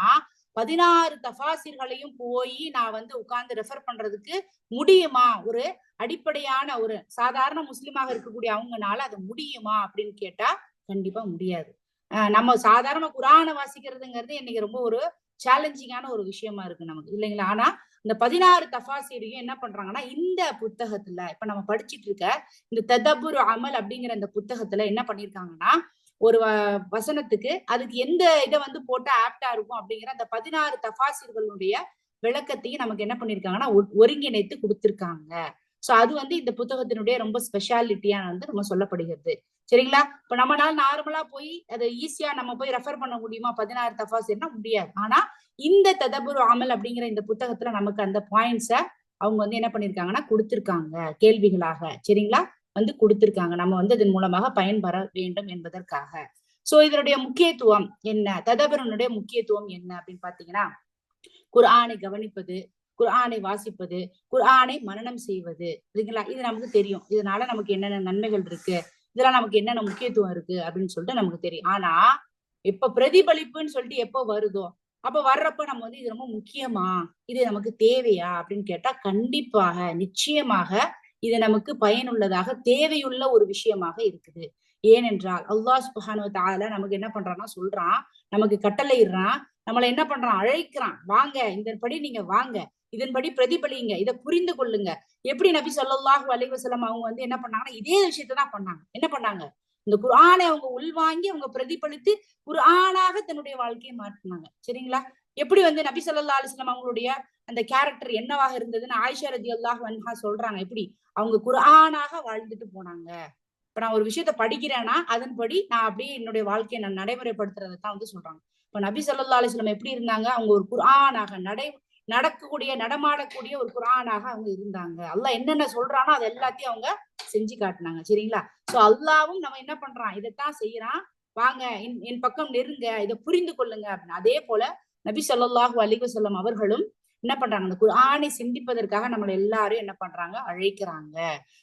16 தஃபாசீர்களையும் போய் நான் வந்து உட்கார்ந்து ரெஃபர் பண்றதுக்கு முடியுமா? ஒரு அடிப்படையான ஒரு சாதாரண முஸ்லிமாக இருக்கக்கூடிய அவங்கனால அது முடியுமா அப்படின்னு கேட்டா கண்டிப்பா முடியாது. நம்ம சாதாரண குர்ஆனை வாசிக்கிறதுங்கிறது இன்னைக்கு ரொம்ப ஒரு சேலஞ்சிங்கான ஒரு விஷயமா இருக்கு நமக்கு, இல்லைங்களா? ஆனா இந்த 16 தஃபாசீரையும் என்ன பண்றாங்கன்னா இந்த புத்தகத்துல இப்ப நம்ம படிச்சுட்டு இருக்க இந்த ததப்புர் அமல் அப்படிங்கிற இந்த புத்தகத்துல என்ன பண்ணிருக்காங்கன்னா ஒரு வசனத்துக்கு அதுக்கு எந்த இதை வந்து போட்டா ஆப்டா இருக்கும் அப்படிங்கிற அந்த 16 தஃபாசீர்களுடைய விளக்கத்தையும் நமக்கு என்ன பண்ணிருக்காங்கன்னா ஒருங்கிணைத்து கொடுத்திருக்காங்க. சோ அது வந்து இந்த புத்தகத்தினுடைய ரொம்ப ஸ்பெஷாலிட்டியா வந்து நம்ம சொல்லப்படுகிறது. சரிங்களா? இப்ப நம்மளால நார்மலா போய் அதை ஈஸியா நம்ம போய் ரெஃபர் பண்ண முடியுமா 16 தஃபாசீர்னா? முடியாது. ஆனா இந்த ததப்புர் அமல் அப்படிங்கிற இந்த புத்தகத்துல நமக்கு அந்த பாயிண்ட்ஸ அவங்க வந்து என்ன பண்ணிருக்காங்கன்னா கொடுத்திருக்காங்க கேள்விகளாக. சரிங்களா? வந்து கொடுத்திருக்காங்க, நம்ம வந்து இதன் மூலமாக பயன்பெற வேண்டும் என்பதற்காக. சோ இதனுடைய முக்கியத்துவம் என்ன, ததபுரனுடைய முக்கியத்துவம் என்ன அப்படின்னு பாத்தீங்கன்னா குர்ஆனை கவனிப்பது, குர்ஆனை வாசிப்பது, குர்ஆனை மனனம் செய்வது. சரிங்களா? இது நமக்கு தெரியும். இதனால நமக்கு என்னென்ன நன்மைகள் இருக்கு, இதெல்லாம் நமக்கு என்னென்ன முக்கியத்துவம் இருக்கு அப்படின்னு சொல்லிட்டு நமக்கு தெரியும். ஆனா எப்ப பிரதிபலிப்புன்னு சொல்லிட்டு எப்ப வருதோ அப்ப வர்றப்ப நம்ம வந்து இது ரொம்ப முக்கியமா, இது நமக்கு தேவையா அப்படின்னு கேட்டா கண்டிப்பாக நிச்சயமாக இது நமக்கு பயனுள்ளதாக தேவையுள்ள ஒரு விஷயமாக இருக்குது. ஏனென்றால் அல்லாஹ் சுப்ஹானஹு வ தஆலா நமக்கு என்ன பண்றான்னா சொல்றான், நமக்கு கட்டளையிடுறான், நம்மளை என்ன பண்றான், அழைக்கிறான், வாங்க இதன்படி நீங்க வாங்க, இதன்படி பிரதிபலிங்க, இதை புரிந்து கொள்ளுங்க. எப்படி நபி ஸல்லல்லாஹு அலைஹி வஸல்லம் அவங்க வந்து என்ன பண்ணாங்கன்னா இதே விஷயத்தான் பண்ணாங்க. என்ன பண்ணாங்க? இந்த குர்ஆனை அவங்க உள்வாங்கி அவங்க பிரதிபலித்து குர்ஆனாக தன்னுடைய வாழ்க்கையை மாற்றினாங்க. சரிங்களா? எப்படி வந்து நபி ஸல்லல்லாஹு அலைஹி வஸல்லம் அவங்களுடைய அந்த கேரக்டர் என்னவாக இருந்ததுன்னு ஆயிஷா ரலியல்லாஹு அன்ஹா சொல்றாங்க. எப்படி அவங்க குர்ஆனாக வாழ்ந்துட்டு போனாங்க. இப்ப நான் ஒரு விஷயத்த படிக்கிறேன்னா அதன்படி நான் அப்படியே என்னுடைய வாழ்க்கையை நான் நடைமுறைப்படுத்துறதை தான் வந்து சொல்றாங்க. இப்ப நபி ஸல்லல்லாஹு அலைஹி வஸல்லம் எப்படி இருந்தாங்க? அவங்க ஒரு குர்ஆனாக நடமாடக்கூடிய ஒரு குர்ஆனாக அவங்க இருந்தாங்க. அல்லாஹ் என்னென்ன சொல்றானோ அது எல்லாத்தையும் அவங்க செஞ்சு காட்டினாங்க. சரிங்களா? சோ அல்லாவும் நம்ம என்ன பண்றான், இதைத்தான் செய்யறான், வாங்க என் பக்கம் நெருங்க, இதை புரிந்து கொள்ளுங்க அப்படின்னு. அதே போல நபி ஸல்லல்லாஹு அலைஹி வஸல்லம் அவர்களும் என்ன பண்றாங்க, அந்த குர்ஆனை சிந்திப்பதற்காக நம்மள எல்லாரும் என்ன பண்றாங்க, அழைக்கிறாங்க.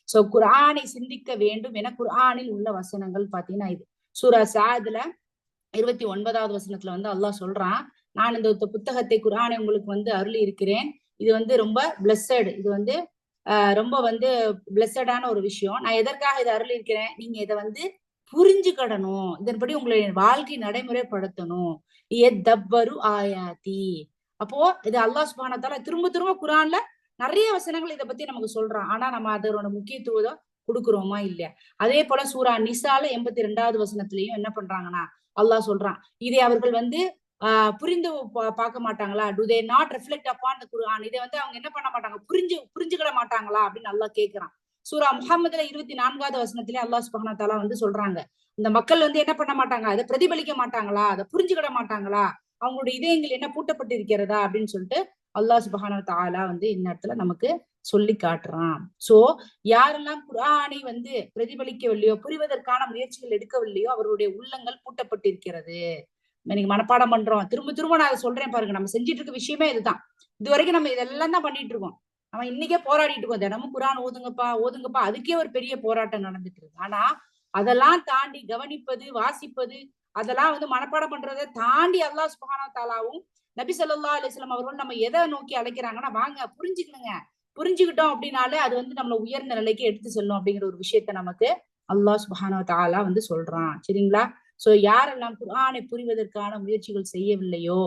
சோ குர்ஆனை சிந்திக்க வேண்டும் என குர்ஆனில் உள்ள வசனங்கள் பாத்தீங்கன்னா இது சூரா சாத்ல 29வது வசனத்துல வந்து அல்லாஹ் சொல்றான், நான் இந்த புத்தகத்தை குர்ஆனை உங்களுக்கு அருளி இருக்கிறேன். இது ரொம்ப பிளஸட், இது ரொம்ப பிளஸடான ஒரு விஷயம். நான் எதற்காக இதை அருளி இருக்கிறேன், நீங்க இதை புரிஞ்சுக்கிடணும், இதன்படி உங்களுடைய வாழ்க்கை நடைமுறைப்படுத்தணும். தப்பரு ஆயாத்தி. அப்போ இது அல்லாஹ் சுப்ஹானஹு வ தஆலா திரும்ப திரும்ப குர்ஆன்ல நிறைய வசனங்கள் இதை பத்தி நமக்கு சொல்றான். ஆனா நம்ம அதோட முக்கியத்துவம் கொடுக்குறோமா இல்லையா? அதே போல சூரா நிசால 82வது வசனத்திலையும் என்ன பண்றாங்கன்னா அல்லாஹ் சொல்றான், இதை அவர்கள் புரிந்து பார்க்க மாட்டாங்களா? Do they not reflect upon the Quran. இதை அவங்க என்ன பண்ண மாட்டாங்க, புரிஞ்சுக்கிட மாட்டாங்களா அப்படின்னு அல்லாஹ் கேட்கிறான். சூரா முஹம்மதுல 24வது வசனத்திலே அல்லாஹ் சுப்ஹானஹு வ தஆலா சொல்றாங்க, இந்த மக்கள் என்ன பண்ண மாட்டாங்க, அதை பிரதிபலிக்க மாட்டாங்களா, அதை புரிஞ்சுக்கிட மாட்டாங்களா, அவங்களுடைய இதயங்கள் என்ன பூட்டப்பட்டு இருக்கிறதா அப்படின்னு சொல்லிட்டு அல்லாஹ் சுப்ஹானஹு வ தஆலா இந்த இடத்துல நமக்கு சொல்லி காட்டுறான். சோ யாரெல்லாம் குர்ஆனை பிரதிபலிக்கவில்லையோ, புரிவதற்கான முயற்சிகள் எடுக்கவில்லையோ, அவருடைய உள்ளங்கள் பூட்டப்பட்டிருக்கிறது. நீங்க மனப்பாடம் பண்றோம், திரும்ப திரும்ப நான் அதை சொல்றேன் பாருங்க, நம்ம செஞ்சிட்டு இருக்க விஷயமே இதுதான். இது வரைக்கும் நம்ம இதெல்லாம் தான் பண்ணிட்டு இருக்கோம். நம்ம இன்னைக்கே போராடிட்டு இருக்கோம், தினமும் குர்ஆன் ஓதுங்கப்பா, அதுக்கே ஒரு பெரிய போராட்டம் நடந்துட்டு இருக்கு. ஆனா அதெல்லாம் தாண்டி கவனிப்பது, வாசிப்பது, அதெல்லாம் மனப்பாடம் பண்றதை தாண்டி அல்லாஹ் சுப்ஹானஹு வ தஆலாவும் நபி ஸல்லல்லாஹு அலைஹி வஸல்லம் அவர்கள் நம்ம எதை நோக்கி அழைக்கிறாங்கன்னா, வாங்க புரிஞ்சுக்கணுங்க, புரிஞ்சுக்கிட்டோம் அப்படின்னாலே அது நம்மள உயர்ந்த நிலைக்கு எடுத்து செல்லும் அப்படிங்கிற ஒரு விஷயத்த நமக்கு அல்லாஹ் சுப்ஹானஹு வ தஆலா சொல்றான். சரிங்களா? சோ யாரெல்லாம் குர்ஆனை புரிவதற்கான முயற்சிகள் செய்யவில்லையோ,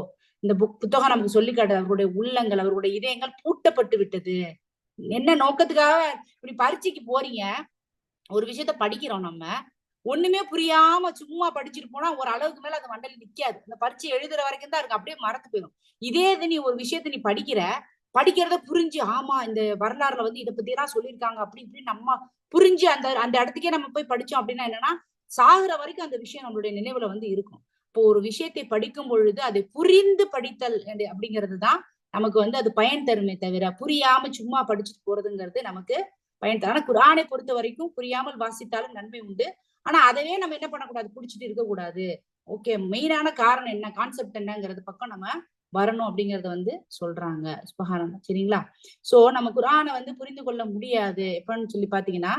இந்த புத்தகம் நமக்கு சொல்லி காட்டுது, அவருடைய உள்ளங்கள், அவருடைய இதயங்கள் பூட்டப்பட்டு விட்டது. என்ன நோக்கத்துக்காக இப்படி பரீட்சைக்கு போறீங்க, ஒரு விஷயத்த படிக்கிறோம், நம்ம ஒண்ணுமே புரியாம சும்மா படிச்சுட்டு போனா ஒரு அளவுக்கு மேல அது மண்டையில நிக்காது. அந்த பரீட்சை எழுதுற வரைக்கும் தான் இருக்கு, அப்படியே மறந்து போயிடும். இதே இது நீ ஒரு விஷயத்த நீ படிக்கிறத புரிஞ்சு, ஆமா இந்த வரலாறுல இதை பத்தி எல்லாம் சொல்லியிருக்காங்க அப்படி இப்படி நம்ம புரிஞ்சு அந்த இடத்துக்கே நம்ம போய் படிச்சோம் அப்படின்னா என்னன்னா, சாகுற வரைக்கும் அந்த விஷயம் நம்மளுடைய நினைவுல இருக்கும். இப்போ ஒரு விஷயத்தை படிக்கும் பொழுது அதை புரிந்து படித்தல் அப்படிங்கிறது தான் நமக்கு அது பயன் தருமே தவிர, புரியாம சும்மா படிச்சுட்டு போறதுங்கிறது நமக்கு பயன் தரும். ஆனா குர்ஆனை பொறுத்த வரைக்கும் புரியாமல் வாசித்தாலும் நன்மை உண்டு. ஆனா அதவே நம்ம என்ன பண்ணக்கூடாது, புடிச்சிட்டு இருக்கக்கூடாது. ஓகே, மெயினான காரணம் என்ன, கான்செப்ட் என்னங்கிறது பக்கம் நம்ம வரணும் அப்படிங்கறத சொல்றாங்க. சுப்ஹானல்லாஹ். சரிங்களா? சோ நம்ம குர்ஆனை புரிந்து கொள்ள முடியாது எப்பன்னு சொல்லி பாத்தீங்கன்னா,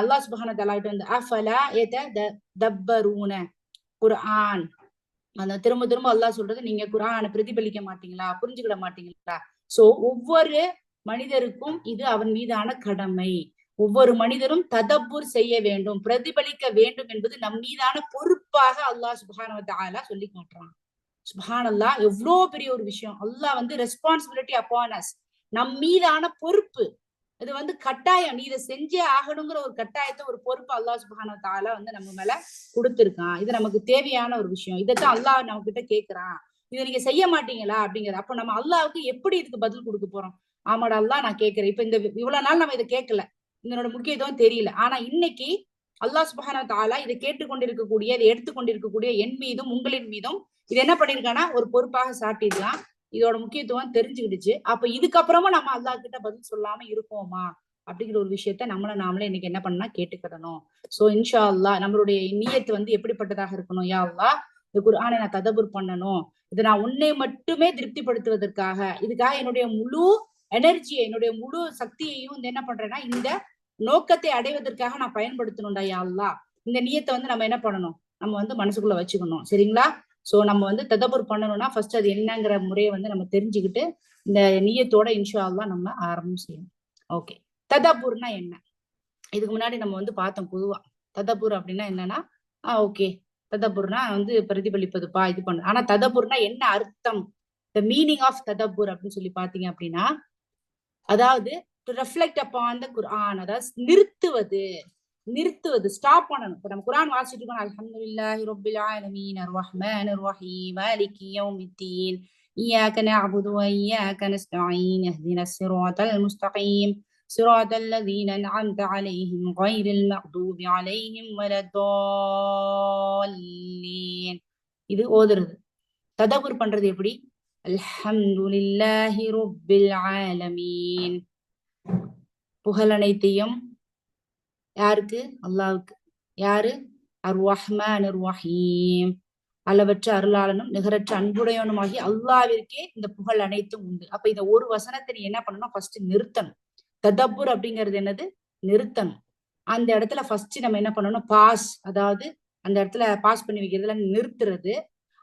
அல்லாஹ் சுப்ஹானஹு வ தஆலா கிட்ட அஃபலா யததப்பரூன குர்ஆன், அந்த திரும்ப திரும்ப அல்லாஹ் சொல்றது, நீங்க குர்ஆனை பிரதிபலிக்க மாட்டீங்களா, புரிஞ்சுக்கிட மாட்டீங்களா? சோ ஒவ்வொரு மனிதருக்கும் இது அவன் மீதான கடமை. ஒவ்வொரு மனிதரும் ததப்புர் செய்ய வேண்டும், பிரதிபலிக்க வேண்டும் என்பது நம் மீதான பொறுப்பாக அல்லாஹ் சுப்ஹானஹு வ தஆலா சொல்லி காட்டுறான். சுப்ஹானல்லாஹ், எவ்வளவு பெரிய ஒரு விஷயம். அல்லாஹ் ரெஸ்பான்சிபிலிட்டி அப்பான் அஸ், நம் மீதான பொறுப்பு. இது கட்டாயம், நீ இதை செஞ்சே ஆகணுங்கிற ஒரு கட்டாயத்தை, ஒரு பொறுப்பு அல்லாஹ் சுப்ஹானஹு வ தஆலா நம்ம மேல கொடுத்திருக்கான். இது நமக்கு தேவையான ஒரு விஷயம். இதைத்தான் அல்லாஹ் நம்ம கிட்ட கேட்கிறான். இதை நீங்க செய்ய மாட்டீங்களா அப்படிங்கிறது. அப்ப நம்ம அல்லாஹ்வுக்கு எப்படி இதுக்கு பதில் கொடுக்க போறோம்? ஆமாடா அல்லாஹ், நான் கேட்கிறேன். இப்ப இவ்வளவு நாள் நம்ம இதை கேட்கல, இதனோட முக்கியத்துவம் தெரியல. ஆனா இன்னைக்கு அல்லாஹ் சுப்ஹானஹு வ தஆலா இதை கேட்டுக்கொண்டிருக்கக்கூடிய, இதை எடுத்துக்கொண்டிருக்கக்கூடிய என் மீதும் உங்களின் மீதும் இது என்ன பண்ணிருக்கானா, ஒரு பொறுப்பாக சாட்டிடலாம். இதோட முக்கியத்துவம் தெரிஞ்சுக்கிடுச்சு. அப்ப இதுக்கப்புறமா நம்ம அல்லாஹ் கிட்ட பதில் சொல்லாம இருக்கோமா அப்படிங்கிற ஒரு விஷயத்த நம்மள நாமளே இன்னைக்கு என்ன பண்ணா கேட்டுக்கிடணும். சோ இன்ஷா அல்லாஹ் நம்மளுடைய நியத் எப்படிப்பட்டதாக இருக்கணும், யா அல்லாஹ் இந்த குர்ஆனை நான் ததபுர் பண்ணணும், இதை நான் உன்னை மட்டுமே திருப்திப்படுத்துவதற்காக, இதுக்காக என்னுடைய முழு எனர்ஜியை, என்னுடைய முழு சக்தியையும் என்ன பண்றேன்னா, இந்த நோக்கத்தை அடைவதற்காக நான் பயன்படுத்தணும்டா யா அல்லாஹ். இந்த நியத்தை நம்ம என்ன பண்ணணும், நம்ம மனசுக்குள்ள வச்சுக்கணும். சரிங்களா? சோ நம்ம ததபுர் பண்ணணும்னா ஃபர்ஸ்ட் அது என்னங்கிற முறையை நம்ம தெரிஞ்சுக்கிட்டு இந்த நியத்தோட இன்ஷா அல்லாஹ் நம்ம ஆரம்பம் செய்யணும். ஓகே, ததபுர்னா என்ன? இதுக்கு முன்னாடி நம்ம பார்த்தோம். பொதுவா ததபுர் அப்படின்னா என்னன்னா, ஓகே ததபுர்னா பிரதிபலிப்பதுப்பா, இது பண்ணு. ஆனா ததபுர்னா என்ன அர்த்தம், த மீனிங் ஆஃப் ததபுர் அப்படின்னு சொல்லி பாத்தீங்க அப்படின்னா, அதாவது டு ரெஃப்ளெக்ட் அப்பான் த குர்ஆன், அதாவது நிறுத்துவது, ஸ்டாப் பண்ணணும். இப்ப நம்ம குர்ஆன் வாசிச்சுட்டு இருக்கோம், அல்ஹம்துலில்லாஹி ரப்பில் ஆலமீன் அர்ரஹ்மானிர் ரஹீம் மாலிகி யௌமித்தீன் இய்யாக நஅபுது வ இய்யாக நஸ்தஈன் இஹ்தினஸ் ஸிராத்தல் முஸ்தகீம் ஸிராத்தல் லதீன அன்அம்த அலைஹிம் கைரில் மக்தூபி அலைஹிம் வலத்தால்லீன். இது ஓதுறது. ததபுர் பண்றது எப்படி? அல்ஹம்துலில்லாஹி ரப்பில் ஆலமீன். புகழ் அனைத்தையும் யாருக்கு? அல்லாஹ்வுக்கு. யாரு? அர்-ரஹ்மானிர் ரஹீம், அளவற்ற அருளாளனும் நிகரற்ற அன்புடையவனுமாகி அல்லாஹ்விற்கே இந்த புகழ் அனைத்தும் உண்டு. அப்ப இந்த ஒரு வசனத்தை நீ என்ன பண்ணணும்? ஃபர்ஸ்ட் நிறுத்தணும். ததப்புர் அப்படிங்கிறது என்னது? நிறுத்தணும். அந்த இடத்துல ஃபர்ஸ்ட் நம்ம என்ன பண்ணணும்? பாஸ், அதாவது அந்த இடத்துல பாஸ் பண்ணி வைக்கிறதுல நிறுத்துறது.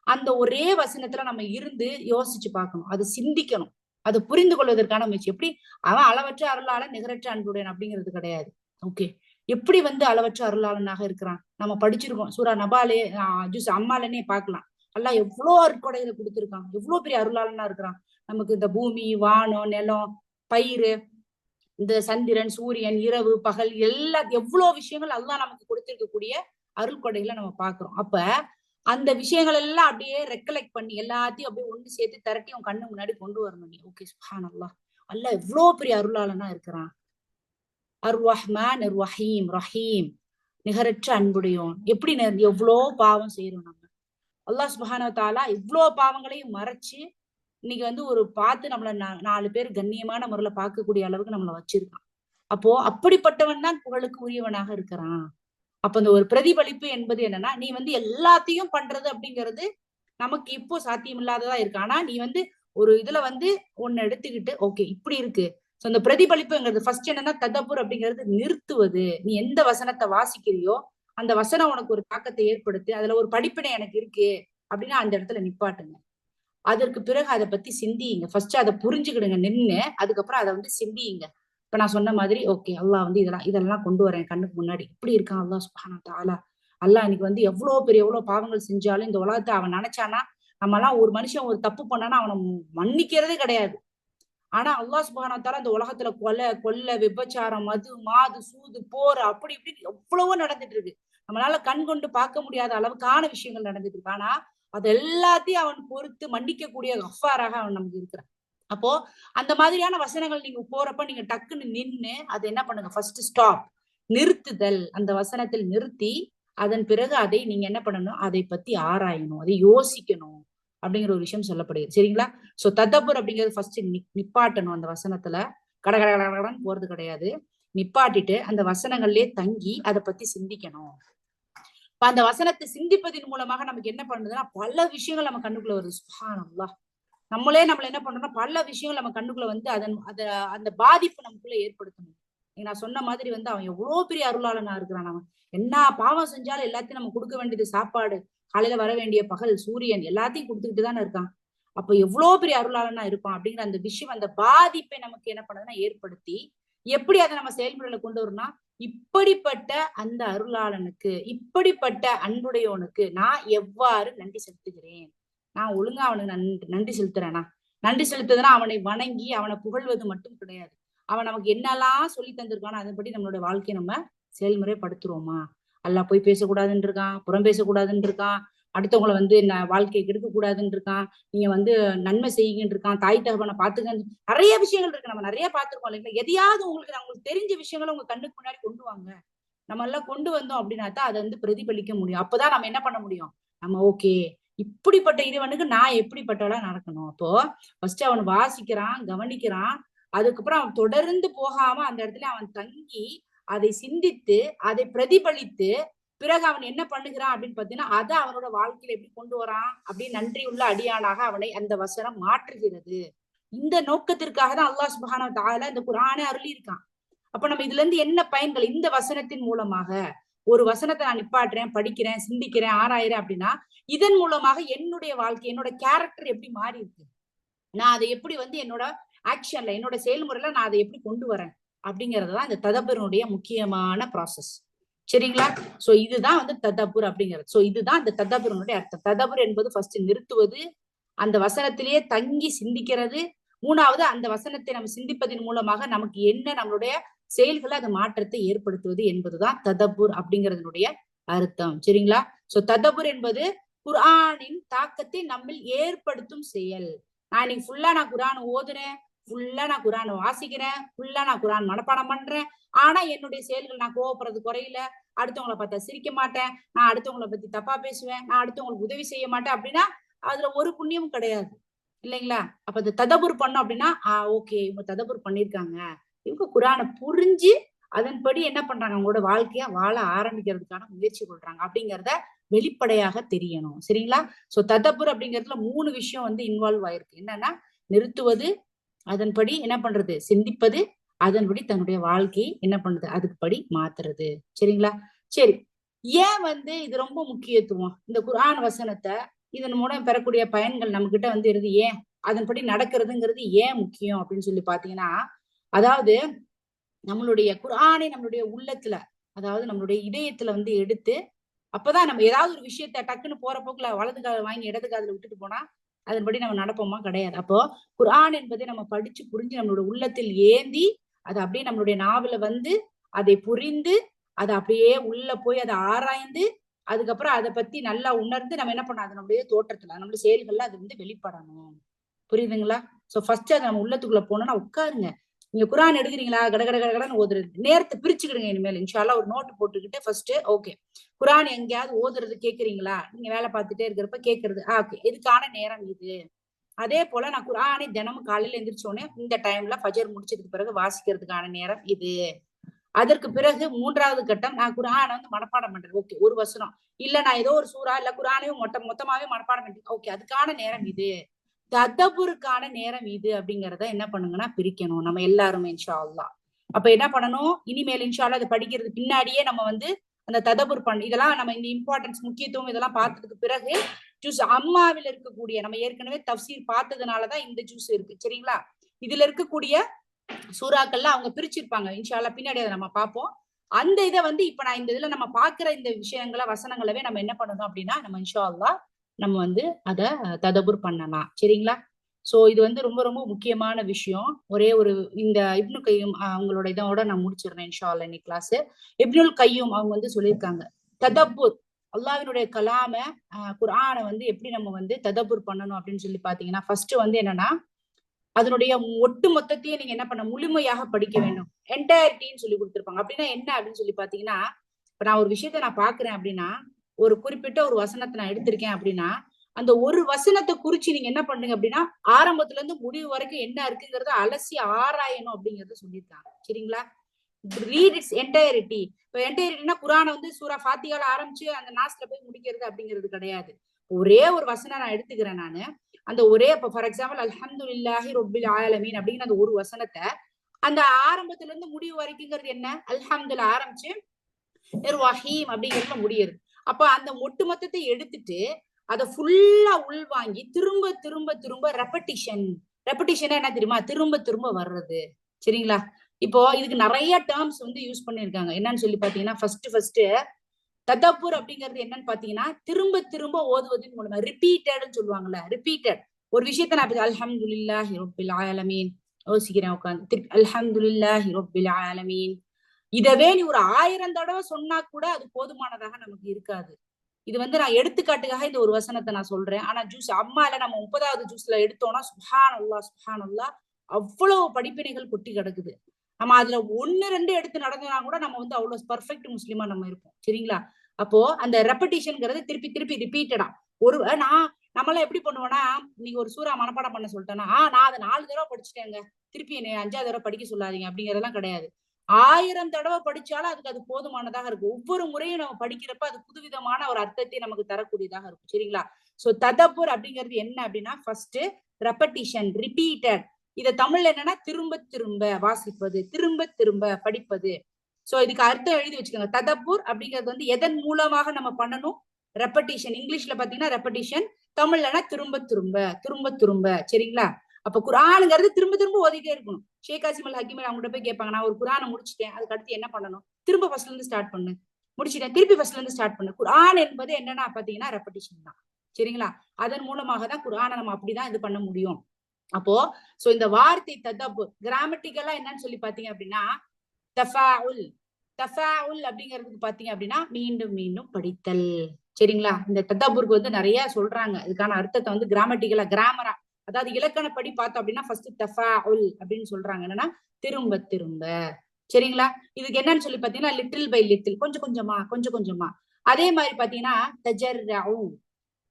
அந்த ஒரே வசனத்துல நம்ம இருந்து யோசிச்சு பார்க்கணும், அது சிந்திக்கணும், அது புரிந்து கொள்வதற்கான முயற்சி. எப்படி அவன் அளவற்ற அருளாளன் நிகரற்ற அன்புடையன் அப்படிங்கிறது கிடையாது. ஓகே, எப்படி அளவற்ற அருளாளனாக இருக்கிறான்? நம்ம படிச்சிருக்கோம் சூரா நபாலே ஜூஸ் அம்மாலனே பார்க்கலாம். அல்லாஹ் எவ்வளவு அருட்கொடைகளை கொடுத்திருக்கான், எவ்வளவு பெரிய அருளாளனா இருக்கிறான். நமக்கு இந்த பூமி, வானம், நிலம், பயிர், இந்த சந்திரன், சூரியன், இரவு, பகல், எவ்வளவு விஷயங்கள் அல்லாஹ் நமக்கு கொடுத்திருக்கக்கூடிய அருள்கொடைகளை நம்ம பாக்குறோம். அப்ப அந்த விஷயங்கள் எல்லாம் அப்படியே ரெக்கலெக்ட் பண்ணி எல்லாத்தையும் அப்படியே ஒண்ணு சேர்த்து திரட்டி உன் கண்ணு முன்னாடி கொண்டு வரணும் நீ. ஓகே, சுப்ஹானல்லாஹ், அல்லாஹ் எவ்வளவு பெரிய அருளாளனா இருக்கிறான். அர்-ரஹ்மானிர் ரஹீம், ரஹீம் நிகரற்ற அன்புடையோன். எப்படி எவ்வளோ பாவம் செய்யறோம் நம்ம. அல்லாஹ் சுப்ஹானஹு வ தஆலா இவ்வளோ பாவங்களையும் மறைச்சு இன்னைக்கு ஒரு பார்த்து நம்மள 4 பேர் கண்ணியமான முறையில பார்க்கக்கூடிய அளவுக்கு நம்மள வச்சிருக்கான். அப்போ அப்படிப்பட்டவன் தான் புகழுக்கு உரியவனாக இருக்கிறான். அப்ப அந்த ஒரு பிரதிபலிப்பு என்பது என்னன்னா, நீ எல்லாத்தையும் பண்றது அப்படிங்கிறது நமக்கு இப்போ சாத்தியம் இல்லாததா இருக்கு. ஆனா நீ ஒரு இதுல ஒன்னு எடுத்துக்கிட்டு ஓகே இப்படி இருக்கு. சோ அந்த பிரதிபலிப்புங்கிறது ஃபர்ஸ்ட் என்னன்னா ததப்புர் அப்படிங்கிறது நிறுத்துவது. நீ எந்த வசனத்தை வாசிக்கிறியோ அந்த வசனம் உனக்கு ஒரு தாக்கத்தை ஏற்படுத்து, அதுல ஒரு படிப்பினை எனக்கு இருக்கு அப்படின்னா அந்த இடத்துல நிப்பாட்டுங்க. அதற்கு பிறகு அதை பத்தி சிந்தியுங்க. ஃபர்ஸ்ட் அதை புரிஞ்சுக்கிடுங்க நின்னு, அதுக்கப்புறம் அதை சிந்தியுங்க. இப்ப நான் சொன்ன மாதிரி ஓகே அல்லாஹ் இதெல்லாம் கொண்டு வரேன் கண்ணுக்கு முன்னாடி. இப்படி இருக்கான் அல்லாஹ் சுப்ஹானஹு வ தஆலா. அல்லாஹ் இன்னைக்கு எவ்வளவு பாவங்கள் செஞ்சாலும் இந்த உலகத்தை அவன் நினைச்சானா, நம்ம எல்லாம் ஒரு மனுஷன் ஒரு தப்பு பண்ணானா அவனை மன்னிக்கிறதே கிடையாது. ஆனா அல்லாஹ் சுப்ஹானஹு வ தஆலா இந்த உலகத்துல கொலை, விபச்சாரம், மது, மாது, சூது, போர், அப்படி இப்படி எவ்வளவோ நடந்துட்டு இருக்கு. நம்மளால கண் கொண்டு பார்க்க முடியாத அளவுக்கான விஷயங்கள் நடந்துட்டு இருக்கு. ஆனா அது எல்லாத்தையும் அவன் பொறுத்து மன்னிக்க கூடிய கஃபாராக அவன் நமக்கு இருக்கிறான். அப்போ அந்த மாதிரியான வசனங்கள் நீங்க போறப்ப நீங்க டக்குன்னு நின்னு அது என்ன பண்ணுங்க? ஃபர்ஸ்ட் ஸ்டாப், நிறுத்துதல். அந்த வசனத்தில் நிறுத்தி அதன் பிறகு அதை நீங்க என்ன பண்ணணும்? அதை பத்தி ஆராயணும், அதை யோசிக்கணும் அப்படிங்கிற ஒரு விஷயம் சொல்லப்படுது. சரிங்களா? சோ ததப்புர் அப்படிங்கிறது ஃபர்ஸ்ட் நிப்பாட்டணும். அந்த வசனத்துல கடகடன்னு போறது கிடையாது. நிப்பாட்டிட்டு அந்த வசனங்கள்லயே தங்கி அதை பத்தி சிந்திக்கணும். அந்த வசனத்தை சிந்திப்பதன் மூலமாக நமக்கு என்ன பண்ணுதுன்னா பல விஷயங்கள் நம்ம கண்ணுக்குள்ள வருது. சுப்ஹானல்லாஹ், நம்மள என்ன பண்றோம்னா பல விஷயங்கள் நம்ம கண்ணுக்குள்ள அந்த பாதிப்பு நமக்குள்ள ஏற்படுத்தணும். நான் சொன்ன மாதிரி அவன் எவ்வளவு பெரிய அருளாளனா இருக்கிறான். அவன் என்ன பாவம் செஞ்சாலும் எல்லாத்தையும் நம்ம கொடுக்க வேண்டியது சாப்பாடு, காலையில வர வேண்டிய பகல், சூரியன் எல்லாத்தையும் கொடுத்துக்கிட்டு தானே இருக்கான். அப்ப எவ்வளவு பெரிய அருளாளனா இருப்பான் அப்படிங்கிற அந்த விஷயம், அந்த பாதிப்பை நமக்கு என்ன பண்ணுதுன்னா ஏற்படுத்தி எப்படி அதை நம்ம செயல்முறையில கொண்டு வரணும்னா, இப்படிப்பட்ட அந்த அருளாளனுக்கு, இப்படிப்பட்ட அன்புடையோனுக்கு நான் எவ்வாறு நன்றி செலுத்துகிறேன்? நான் ஒழுங்கா அவனுக்கு நன்றி செலுத்துறேனா? நன்றி செலுத்துதுன்னா அவனை வணங்கி அவனை புகழ்வது மட்டும் கிடையாது. அவன் நமக்கு என்னெல்லாம் சொல்லி தந்திருக்கானோ அதன்படி நம்மளுடைய வாழ்க்கையை நம்ம செயல்முறைப்படுத்துறோமா? அல்லாஹ் போய் பேசக்கூடாதுன்னு இருக்கான், புறம் பேசக்கூடாதுன்னு இருக்கான், அடுத்தவங்களை வாழ்க்கையை கெடுக்க கூடாதுன்னு இருக்கான், நீங்க நன்மை செய்யுங்கன்னு இருக்கான், தாய் தகவனை பாத்துக்க, நிறைய விஷயங்கள் இருக்கு. நம்ம நிறைய பார்த்திருக்கோம் இல்லைங்களா? எதையாவது உங்களுக்கு தெரிஞ்ச விஷயங்களை உங்க கண்ணுக்கு முன்னாடி கொண்டு வாங்க. நம்ம எல்லாம் கொண்டு வந்தோம் அப்படின்னா தான் அதை பிரதிபலிக்க முடியும். அப்பதான் நம்ம என்ன பண்ண முடியும்? நம்ம ஓகே இப்படிப்பட்ட இறைவனுக்கு நான் எப்படிப்பட்டவளா நடக்கணும். அப்போ ஃபர்ஸ்ட் அவன் வாசிக்கிறான், கவனிக்கிறான், அதுக்கப்புறம் அவன் தொடர்ந்து போகாம அந்த இடத்துல அவன் தங்கி அதை சிந்தித்து அதை பிரதிபலித்து பிறகு அவன் என்ன பண்ணுகிறான் அப்படின்னு பாத்தீங்கன்னா அதை அவனோட வாழ்க்கையில எப்படி கொண்டு வரான் அப்படின்னு நன்றியுள்ள அடியானாக அவனை அந்த வசனம் மாற்றுகிறது. இந்த நோக்கத்திற்காக தான் அல்லாஹ் சுப்ஹானஹு வ தஆலா இந்த குர்ஆனை அருளி இருக்கான். அப்ப நம்ம இதுல இருந்து என்ன பயன்கள்? இந்த வசனத்தின் மூலமாக ஒரு வசனத்தை நான் நிப்பாட்டுறேன், படிக்கிறேன், சிந்திக்கிறேன், ஆராயிறேன் அப்படின்னா இதன் மூலமாக என்னுடைய வாழ்க்கை, என்னோட கேரக்டர் எப்படி மாறி இருக்கு, நான் அதை எப்படி என்னோட ஆக்ஷன்ல, என்னோட செயல்முறையில நான் அதை எப்படி கொண்டு வரேன் அப்படிங்கறதுதான் இந்த ததப்புருடைய முக்கியமான ப்ராசஸ். சரிங்களா? சோ இதுதான் ததப்புர் அப்படிங்கிறது. சோ இதுதான் இந்த ததப்புருடைய அர்த்தம். ததப்புர் என்பது ஃபர்ஸ்ட் நிறுத்துவது, அந்த வசனத்திலேயே தங்கி சிந்திக்கிறது. மூணாவது அந்த வசனத்தை நம்ம சிந்திப்பதன் மூலமாக நமக்கு என்ன நம்மளுடைய செயல்களை அந்த மாற்றத்தை ஏற்படுத்துவது என்பதுதான் ததப்புர் அப்படிங்கிறதுனுடைய அர்த்தம். சரிங்களா? சோ ததப்புர் என்பது குர்ஆனின் தாக்கத்தை நம்மில் ஏற்படுத்தும் செயல். நான் இன்னைக்கு ஃபுல்லா குர்ஆன் ஓதுறேன், ஃபுல்லா நான் குர்ஆன் வாசிக்கிறேன், ஃபுல்லா நான் குர்ஆன் மனப்பாடம் பண்றேன், ஆனா என்னுடைய செயல்கள் நான் கோவப்படுறது குறையில, அடுத்தவங்களை பார்த்தா சிரிக்க மாட்டேன், நான் அடுத்தவங்களை பத்தி தப்பா பேசுவேன், நான் அடுத்தவங்களுக்கு உதவி செய்ய மாட்டேன் அப்படின்னா அதுல ஒரு புண்ணியமும் கிடையாது. இல்லைங்களா? அப்ப இந்த ததபுர் பண்ணோம் அப்படின்னா ஓகே இவங்க ததபுர் பண்ணிருக்காங்க, இவங்க குரானை புரிஞ்சு அதன்படி என்ன பண்றாங்க, அவங்களோட வாழ்க்கையா வாழ ஆரம்பிக்கிறதுக்கான முயற்சி கொள்றாங்க அப்படிங்கிறத வெளிப்படையாக தெரியணும். சரிங்களா? சோ ததபுர் அப்படிங்கிறதுல 3 விஷயம் வந்து இன்வால்வ் ஆயிருக்கு. என்னன்னா நிறுத்துவது, அதன்படி என்ன பண்றது சிந்திப்பது, அதன்படி தன்னுடைய வாழ்க்கையை என்ன பண்றது அதுக்குப்படி மாத்துறது. சரிங்களா? சரி, ஏன் வந்து இது ரொம்ப முக்கியத்துவம், இந்த குர்ஆன் வசனத்தை இதன் மூலம் பெறக்கூடிய பயன்கள் நம்ம கிட்ட வந்து இருந்து ஏன் அதன்படி நடக்கிறதுங்கிறது ஏன் முக்கியம் அப்படின்னு சொல்லி பாத்தீங்கன்னா, அதாவது நம்மளுடைய குர்ஆனை நம்மளுடைய உள்ளத்துல, அதாவது நம்மளுடைய இதயத்துல வந்து எடுத்து, அப்பதான் நம்ம ஏதாவது ஒரு விஷயத்த டக்குன்னு போற போக்குல வலது கால வாங்கி இடது காதுல விட்டுட்டு போனா அதன்படி நம்ம நடப்போமா? கிடையாது. அப்போ குர்ஆன் என்பதை நம்ம படிச்சு புரிஞ்சு நம்மளோட உள்ளத்தில் ஏந்தி அது அப்படியே நம்மளுடைய நாவல வந்து அதை புரிந்து அதை அப்படியே உள்ள போய் அதை ஆராய்ந்து அதுக்கப்புறம் அதை பத்தி நல்லா உணர்ந்து நம்ம என்ன பண்ணோம், அது நம்மளுடைய தோற்றத்துல நம்மளுடைய செயல்கள்ல அது வந்து வெளிப்படணும். புரியுதுங்களா? சோ ஃபர்ஸ்ட் அது நம்ம உள்ளத்துக்குள்ள போனோம்னா உட்காருங்க. நீங்க குர்ஆன் எடுக்கிறீங்களா, கடகடன்னு ஓதுறது நேரத்தை பிரிச்சுக்கிடுங்க. இனிமேல் இன்ஷால்லா ஒரு நோட்டு போட்டுக்கிட்டு ஃபர்ஸ்ட் ஓகே குர்ஆன் எங்கேயாவது ஓதுறது கேக்குறீங்களா, நீங்க வேலை பார்த்துட்டே இருக்கிறப்ப கேட்கறது ஓகே இதுக்கான நேரம் இது. அதே போல நான் குர்ஆனை தினமும் காலையில எந்திரிச்சோடனே இந்த டைம்ல ஃபஜர் முடிச்சதுக்கு பிறகு வாசிக்கிறதுக்கான நேரம் இது. அதற்கு பிறகு 3வது கட்டம் நான் குர்ஆனை வந்து மனப்பாடம் பண்றேன். ஓகே ஒரு வசனம் இல்ல நான் ஏதோ ஒரு சூறா இல்ல குர்ஆனையும் மொத்தமாவே மனப்பாடம் பண்றேன். ஓகே அதுக்கான நேரம் இது, ததபுருக்கான நேரம் இது அப்படிங்கறத என்ன பண்ணுங்கன்னா பிரிக்கணும் நம்ம எல்லாருமே இன்ஷா அல்லாஹ். அப்ப என்ன பண்ணணும், இனிமேல் இன்ஷா அல்லாஹ் அதை படிக்கிறது பின்னாடியே நம்ம வந்து அந்த ததபுர் பண்ண இதெல்லாம் நம்ம இந்த இம்பார்ட்டன்ஸ் முக்கியத்துவம் இதெல்லாம் பார்த்ததுக்கு பிறகு ஜூஸ் அம்மாவில் இருக்கக்கூடிய நம்ம ஏற்கனவே தஃப்சீர் பார்த்ததுனாலதான் இந்த ஜூஸ் இருக்கு. சரிங்களா? இதுல இருக்கக்கூடிய சூறாக்கள்ல அவங்க பிரிச்சிருப்பாங்க. இன்ஷா அல்லாஹ் பின்னாடி அதை நம்ம பார்ப்போம். அந்த இதை வந்து இப்ப நான் இந்த இதுல நம்ம பாக்குற இந்த விஷயங்களை வசனங்களவே நம்ம என்ன பண்ணணும் அப்படின்னா நம்ம இன்ஷா அல்லாஹ் நம்ம வந்து அத ததபுர் பண்ணலாம். சரிங்களா? சோ இது வந்து ரொம்ப ரொம்ப முக்கியமான விஷயம். ஒரே ஒரு இந்த இப்னு கையும் அவங்களோட இதோட நான் முடிச்சிடுறேன் இன்ஷா அல்லாஹ் இன்னைக்கு கிளாஸ். இப்னுல் கையும் அவங்க வந்து சொல்லியிருக்காங்க ததபுர் அல்லாஹ்வினுடைய கலாம குர்ஆனை வந்து எப்படி நம்ம வந்து ததபுர் பண்ணணும் அப்படின்னு சொல்லி பாத்தீங்கன்னா ஃபர்ஸ்ட் வந்து என்னன்னா அதனுடைய ஒட்டு மொத்தத்தையே நீங்க என்ன பண்ண முழுமையாக படிக்க வேண்டும். என்டையரிட்டின்னு சொல்லி கொடுத்திருப்பாங்க. அப்படின்னா என்ன அப்படின்னு சொல்லி பாத்தீங்கன்னா, இப்ப நான் ஒரு விஷயத்த நான் பாக்குறேன் அப்படின்னா ஒரு குறிப்பிட்ட ஒரு வசனத்தை நான் எடுத்திருக்கேன் அப்படின்னா அந்த ஒரு வசனத்தை குறிச்சு நீங்க என்ன பண்ணுங்க அப்படின்னா ஆரம்பத்துல இருந்து முடிவு வரைக்கும் என்ன இருக்குங்கிறத அலசி ஆராயணும் அப்படிங்கறத சொல்லியிருக்காங்க. சரிங்களா? Read it's entirety. இப்ப என்டையரிட்டினா குர்ஆனை வந்து சூரா ஃபாத்திஹால ஆரம்பிச்சு அந்த நாஸ்ல போய் முடிக்கிறது அப்படிங்கிறது கிடையாது. ஒரே ஒரு வசனம் நான் எடுத்துக்கிறேன் நானு. அந்த ஒரே இப்ப ஃபார் எக்ஸாம்பிள் அல்ஹம்துலில்லாஹி ரப்பில் ஆலமீன் அப்படிங்கிற அந்த ஒரு வசனத்தை அந்த ஆரம்பத்துல இருந்து முடிவு வரைக்குங்கிறது என்ன, அல்ஹம்துல ஆரம்பிச்சு ரஹீம் அப்படிங்கிறதுல முடியுது. அப்ப அந்த ஒட்டு மொத்தத்தை எடுத்துட்டு அதை ஃபுல்லா உள்வாங்கி திரும்ப திரும்ப திரும்ப ரெப்படிஷன் என்ன தெரியுமா, திரும்ப திரும்ப வர்றது. சரிங்களா? இப்போ இதுக்கு நிறைய டேர்ம்ஸ் வந்து யூஸ் பண்ணிருக்காங்க. என்னன்னு சொல்லி பாத்தீங்கன்னா ஃபர்ஸ்ட் ததபுர் அப்படிங்கிறது என்னன்னு பாத்தீங்கன்னா திரும்ப திரும்ப ஓதுவதன் மூலமா ரிப்பீட்டட்னு சொல்லுவாங்கல்ல. ரிப்பீட்டட் ஒரு விஷயத்த நான் அல்ஹம்துலில்லாஹி ரப்பில் ஆலமீன் யோசிக்கிறேன் உட்காந்து திருப்பி அல்ஹம்துலில்லாஹி ரப்பில் ஆலமீன். இதவே நீ ஒரு 1000 தடவை சொன்னா கூட அது போதுமானதாக நமக்கு இருக்காது. இது வந்து நான் எடுத்துக்காட்டுக்காக இந்த ஒரு வசனத்தை நான் சொல்றேன். ஆனா ஜூஸ் அம்மால நம்ம 30வது ஜூஸ்ல எடுத்தோம்னா சுப்ஹானல்லாஹ் அவ்வளவு படிப்பினைகள் கொட்டி கிடக்குது. நம்ம அதுல 1 2 எடுத்து நடந்தோம்னா கூட நம்ம வந்து அவ்வளவு பர்ஃபெக்ட் முஸ்லிமா நம்ம இருப்போம். சரிங்களா? அப்போ அந்த ரெப்படிஷன்ங்கிறது திருப்பி திருப்பி ரிப்பீட்டடா ஒரு நம்மளாம் எப்படி பண்ணுவோம்னா நீங்க ஒரு சூறா மனப்பாடம் பண்ண சொல்லிட்டேன்னா நான் அதை 4 தடவை படிச்சுட்டேங்க திருப்பி என்னை 5வது தடவை படிக்க சொல்லாதீங்க அப்படிங்கறதெல்லாம் கிடையாது. 1000 தடவை படிச்சாலும் அதுக்கு அது போதுமானதாக இருக்கும். ஒவ்வொரு முறையும் நம்ம படிக்கிறப்ப அது புதுவிதமான ஒரு அர்த்தத்தை நமக்கு தரக்கூடியதாக இருக்கும். சரிங்களா? சோ ததபுர் அப்படிங்கிறது என்ன அப்படின்னா ஃபர்ஸ்ட் ரெப்படிஷன் ரிப்பீட்டட். இத தமிழ்ல என்னன்னா திரும்ப திரும்ப வாசிப்பது, திரும்ப திரும்ப படிப்பது. சோ இதுக்கு அர்த்தம் எழுதி வச்சுக்கோங்க. ததபுர் அப்படிங்கிறது வந்து எதன் மூலமாக நம்ம பண்ணணும், ரெப்படிஷன். இங்கிலீஷ்ல பாத்தீங்கன்னா ரெப்படிஷன், தமிழ்லனா திரும்ப திரும்ப திரும்ப திரும்ப. சரிங்களா? அப்ப குர்ஆனுங்கிறது திரும்ப திரும்ப ஓதிட்டே இருக்கணும். ஷேக் காசிம் ஹக்கீம் அவங்கள்ட்ட போய் கேட்பாங்க, நான் ஒரு குர்ஆனை முடிச்சிட்டேன் அதுக்கு அடுத்து என்ன பண்ணணும், திரும்ப ஃபர்ஸ்ட்ல இருந்து ஸ்டார்ட் பண்ணு. முடிச்சிட்டேன் திருப்பி ஃபர்ஸ்ட்ல இருந்து ஸ்டார்ட் பண்ணு. குர்ஆன் என்பது என்னன்னா பாத்தீங்கன்னா ரெப்படிஷன் தான். சரிங்களா? அதன் மூலமாக தான் குர்ஆனை நம்ம அப்படிதான் இது பண்ண முடியும். அப்போ சோ இந்த வார்த்தை ததபுர் கிராமட்டிக்கலா என்னன்னு சொல்லி பாத்தீங்க அப்படின்னா தஃபாஉல் அப்படிங்கிறதுக்கு பாத்தீங்க அப்படின்னா மீண்டும் மீண்டும் படித்தல். சரிங்களா? இந்த ததபுருக்கு வந்து நிறைய சொல்றாங்க. இதுக்கான அர்த்தத்தை வந்து கிராமட்டிக்கலா கிராமரா அதாவது இலக்கணப்படி பார்த்தோம் அப்படின்னா ஃபர்ஸ்ட் தஃபாஉல் அப்படின்னு சொல்றாங்க. என்னன்னா திரும்ப திரும்ப. சரிங்களா? இதுக்கு என்னன்னு சொல்லி பாத்தீங்கன்னா லிட்டில் பை லிட்டில் கொஞ்சம் கொஞ்சமா கொஞ்சம் கொஞ்சமா. அதே மாதிரி பாத்தீங்கன்னா தஜர்ரஉ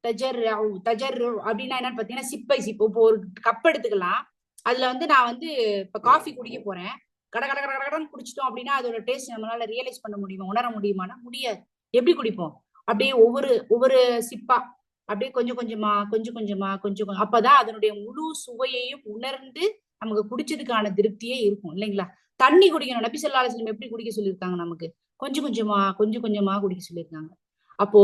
தஜர்ரு அப்படின்னா என்னன்னு பாத்தீங்கன்னா சிப்பை சிப்பு. இப்போ ஒரு கப் எடுத்துக்கலாம், அதுல வந்து நான் வந்து இப்ப காஃபி குடிக்க போறேன், கட கட கட கடன்னு குடிச்சிட்டோம் அப்படின்னா அதோட டேஸ்ட் நம்மளால ரியலைஸ் பண்ண முடியுமா, உணர முடியுமானா முடியாது. எப்படி குடிப்போம்? அப்படியே ஒவ்வொரு சிப்பா அப்படியே கொஞ்சம் கொஞ்சமா கொஞ்சம் அப்பதான் அதனுடைய முழு சுவையையும் உணர்ந்து நமக்கு குடிச்சதுக்கான திருப்தியே இருக்கும் இல்லைங்களா? தண்ணி குடிக்கணும். நபி ஸல்லல்லாஹு அலைஹி வஸல்லம் எப்படி குடிக்க சொல்லியிருக்காங்க? நமக்கு கொஞ்சம் கொஞ்சமா குடிக்க சொல்லியிருக்காங்க. அப்போ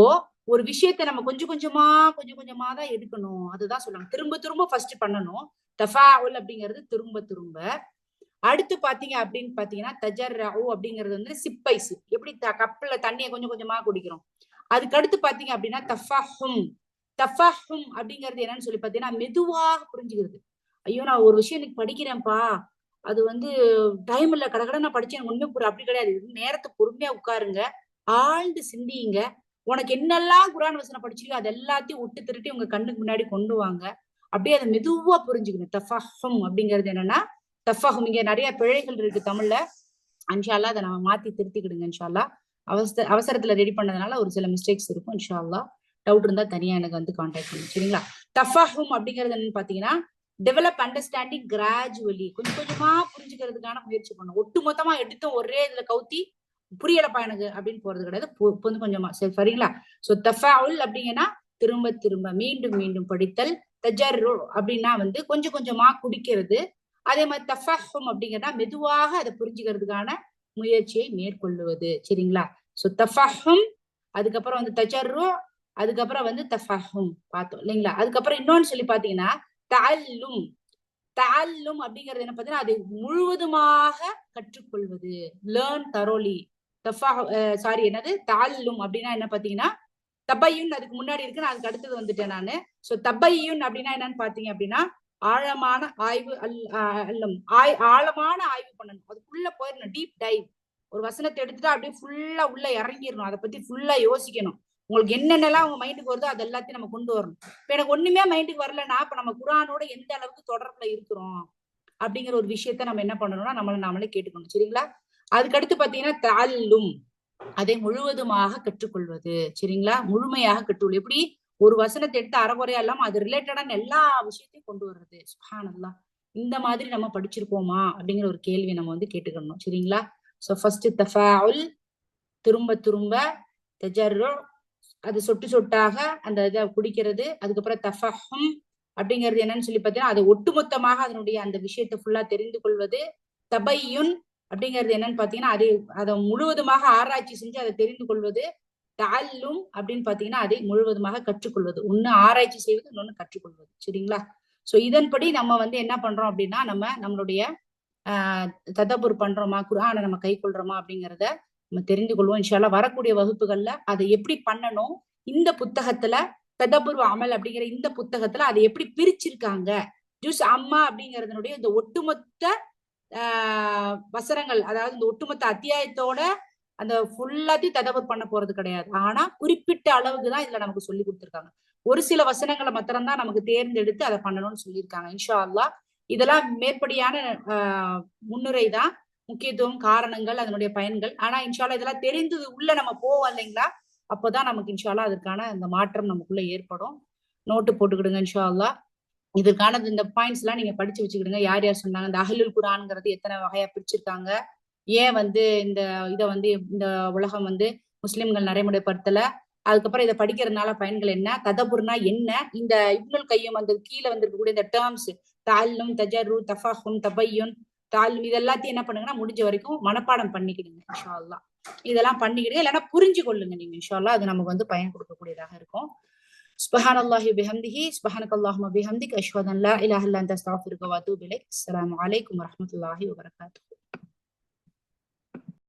ஒரு விஷயத்த நம்ம கொஞ்சம் கொஞ்சமா தான் எடுக்கணும். அதுதான் சொல்றாங்க. திரும்ப ஃபர்ஸ்ட் பண்ணணும். தஃபாஉல் அப்படிங்கிறது திரும்ப. அடுத்து பாத்தீங்க அப்படின்னு பாத்தீங்கன்னா தஜர்ரஉ அப்படிங்கிறது வந்து சிப்பைஸ். எப்படி கப்பல்ல தண்ணியை கொஞ்சம் கொஞ்சமா குடிக்கிறோம். அதுக்கு அடுத்து பாத்தீங்க அப்படின்னா தஃபஹும் அப்படிங்கிறது என்னன்னு சொல்லி பாத்தீங்கன்னா மெதுவாக புரிஞ்சுக்கிறது. ஐயோ நான் ஒரு விஷயம் இன்னைக்கு படிக்கிறேன்ப்பா, அது வந்து டைம் இல்ல, கடகட நான் படிச்சேன், ஒண்ணுமே புரிய. அப்படி கிடையாது. நேரத்தை பொறுமையா உட்காருங்க, ஆழ்ந்து சிந்தியுங்க. உனக்கு என்னெல்லாம் குர்ஆன் வசனம் படிச்சிருக்கோ அது எல்லாத்தையும் விட்டு திருட்டி உங்க கண்ணுக்கு முன்னாடி கொண்டு வாங்க. அப்படியே அதை மெதுவா புரிஞ்சுக்கணும். தஃபஹும் அப்படிங்கிறது என்னன்னா தஃபஹும். இங்க நிறைய பிழைகள் இருக்கு தமிழ்ல. இன்ஷா அல்லாஹ் அதை நம்ம மாத்தி திருத்திக்கிடுங்க இன்ஷா அல்லாஹ். அவசரத்துல ரெடி பண்ணதுனால ஒரு சில மிஸ்டேக்ஸ் இருக்கும். இன்ஷா அல்லாஹ் டவுட் இருந்தா தனியா எனக்கு வந்து கான்டாக்ட் பண்ணுங்க, சரிங்களா? தஃபஹும் அப்படிங்கிறது என்னன்னு பாத்தீங்கன்னா டெவலப் அண்டர்ஸ்டாண்டிங் கிராஜுவலி, கொஞ்சம் கொஞ்சமா புரிஞ்சுக்கிறதுக்கான முயற்சி பண்ணும். ஒட்டு மொத்தமா எடுத்தும் ஒரே இதுல கவுத்தி புரியலப்பா எனக்கு அப்படின்னு போறது கிடையாது. கொஞ்சம் கொஞ்சமா, சரி சரிங்களா? சோ தஃபாஉல் அப்படிங்கன்னா திரும்ப மீண்டும் படித்தல். தஜர்ரு அப்படின்னா வந்து கொஞ்சம் கொஞ்சமா குடிக்கிறது. அதே மாதிரி தஃபஹும் அப்படிங்கிறதா மெதுவாக அதை புரிஞ்சுக்கிறதுக்கான முயற்சியை மேற்கொள்ளுவது, சரிங்களா? சோ தஃபஹும், அதுக்கப்புறம் வந்து தஜர்ரு, அதுக்கப்புறம் வந்து தஃபஹும் பார்த்தோம் இல்லைங்களா? அதுக்கப்புறம் இன்னொன்னு சொல்லி பாத்தீங்கன்னா தஅல்லும் அப்படிங்கிறது என்ன பாத்தீங்கன்னா அதை முழுவதுமாக கற்றுக்கொள்வது, லேர்ன் தரோலி. என்னது தஅல்லும் அப்படின்னா என்ன பாத்தீங்கன்னா தபையுன் அதுக்கு முன்னாடி இருக்கு, நான் அதுக்கு அடுத்தது வந்துட்டேன் நானு. சோ தபையுன் அப்படின்னா என்னன்னு பாத்தீங்க அப்படின்னா ஆழமான ஆய்வு. ஆழமான ஆய்வு பண்ணணும், அதுக்குள்ள போயிடணும், டீப் டைவ். ஒரு வசனத்தை எடுத்துட்டு அப்படியே ஃபுல்லா உள்ள இறங்கிடணும், அதை பத்தி ஃபுல்லா யோசிக்கணும். உங்களுக்கு என்னென்னலாம் உங்க மைண்டுக்கு வருதோ அது எல்லாத்தையும் நம்ம கொண்டு வரணும். இப்ப எனக்கு ஒண்ணுமே மைண்டுக்கு வரலன்னா அப்ப நம்ம குர்ஆனோட எந்த அளவுக்கு தொடர்புல இருக்கிறோம் அப்படிங்கிற ஒரு விஷயத்த நம்ம என்ன பண்ணணும்னா நாமளே கேட்டுக்கணும், சரிங்களா? அதுக்கடுத்து பாத்தீங்கன்னா தஅல்லும், அதை முழுவதுமாக கற்றுக்கொள்வது, சரிங்களா? முழுமையாக கற்றுக்கொள்வது. எப்படி ஒரு வசனத்தை எடுத்து அறகுறையா இல்லாம அது ரிலேட்டடான எல்லா விஷயத்தையும் கொண்டு வர்றது. சுப்ஹானல்லாஹ். இந்த மாதிரி நம்ம படிச்சிருக்கோமா அப்படிங்கிற ஒரு கேள்வி நம்ம வந்து கேட்டுக்கணும், சரிங்களா? சோ ஃபர்ஸ்ட் தஃபாஉல், திரும்ப தஜர்ரு, அது சொட்டாக அந்த இதை குடிக்கிறது. அதுக்கப்புறம் தஃபஹும் அப்படிங்கிறது என்னன்னு சொல்லி பார்த்தீங்கன்னா அதை ஒட்டுமொத்தமாக அதனுடைய அந்த விஷயத்தை ஃபுல்லா தெரிந்து கொள்வது. தபையுன் அப்படிங்கிறது என்னன்னு பாத்தீங்கன்னா அதை முழுவதுமாக ஆராய்ச்சி செஞ்சு அதை தெரிந்து கொள்வது. தஅல்லும் அப்படின்னு பாத்தீங்கன்னா அதை முழுவதுமாக கற்றுக்கொள்வது. ஒண்ணு ஆராய்ச்சி செய்வது, இன்னொன்னு கற்றுக்கொள்வது, சரிங்களா? சோ இதன்படி நம்ம வந்து என்ன பண்றோம் அப்படின்னா நம்மளுடைய ததபுர் பண்றோமா, குர்ஆனை நம்ம கை கொள்றோமா அப்படிங்கிறத நம்ம தெரிந்து கொள்வோம் இன்ஷா அல்லாஹ். வரக்கூடிய வகுப்புகள்ல அதை எப்படி பண்ணணும், இந்த புத்தகத்துல ததபுர் அமல் அப்படிங்கிற இந்த புத்தகத்துல அதை எப்படி பிரிச்சிருக்காங்க, ஜுஸ் அம்மா அப்படிங்கறதனுடைய இந்த ஒட்டுமொத்த வசனங்கள், அதாவது இந்த ஒட்டுமொத்த அத்தியாயத்தோட அந்த ஃபுல்லாத்தையும் ததபுர் பண்ண போறது கிடையாது. ஆனா குறிப்பிட்ட அளவுக்கு தான் இதுல நமக்கு சொல்லி கொடுத்திருக்காங்க. ஒரு சில வசனங்களை மாத்திரம்தான் நமக்கு தேர்ந்தெடுத்து அதை பண்ணணும்னு சொல்லியிருக்காங்க இன்ஷா அல்லாஹ். இதெல்லாம் மேற்படியான முன்னுரை தான், முக்கியத்துவம், காரணங்கள், அதனுடைய பயன்கள். ஆனா இன்ஷா அல்லாஹ் இதெல்லாம் தெரிந்தது உள்ள நம்ம போவோம் இல்லைங்களா? அப்பதான் நமக்கு இன்ஷா அல்லாஹ் அதற்கான அந்த மாற்றம் நமக்குள்ள ஏற்படும். நோட்டு போட்டுக்கிடுங்க இன்ஷா அல்லாஹ். இதற்கான இந்த பாயிண்ட்ஸ் எல்லாம் நீங்க படிச்சு வச்சுக்கிடுங்க. யார் சொன்னாங்க, இந்த அஹ்லுல் குர்ஆன்ங்கிறது எத்தனை வகையா பிரிச்சிருக்காங்க, ஏன் வந்து இதை வந்து இந்த உலகம் வந்து முஸ்லிம்கள் நடைமுறைப்படுத்தல, அதுக்கப்புறம் இதை படிக்கிறதுனால பயன்கள் என்ன, ததபுர்னா என்ன, இந்த இப்னுல் கையும் அந்த கீழே வந்திருக்கக்கூடிய இந்த டேர்ம்ஸ் தஅல்லும், தஜர்ரு, தஃபஹும், தபையுன், தஅல்லும், இது எல்லாத்தையும் என்ன பண்ணுங்கன்னா முடிஞ்ச வரைக்கும் மனப்பாடம் பண்ணிக்கிடுங்க இன்ஷா அல்லாஹ். இதெல்லாம் பண்ணிக்கிடுங்க, இல்லைன்னா புரிஞ்சு கொள்ளுங்க நீங்க இன்ஷா அல்லாஹ். அது நமக்கு வந்து பயன் கொடுக்கக்கூடியதாக இருக்கும். சுப்ஹானல்லாஹி பிஹம்திஹி, சுப்ஹானக்கல்லாஹும்ம பிஹம்திக, அஷ்ஹது அன் லா இலாஹா இல்லா அன்த, அஸ்தக்ஃபிருக வ அத்தூபு இலைக். அஸ்ஸலாமு அலைக்கும் வரஹ்மத்துல்லாஹி வபரகாத்துஹு.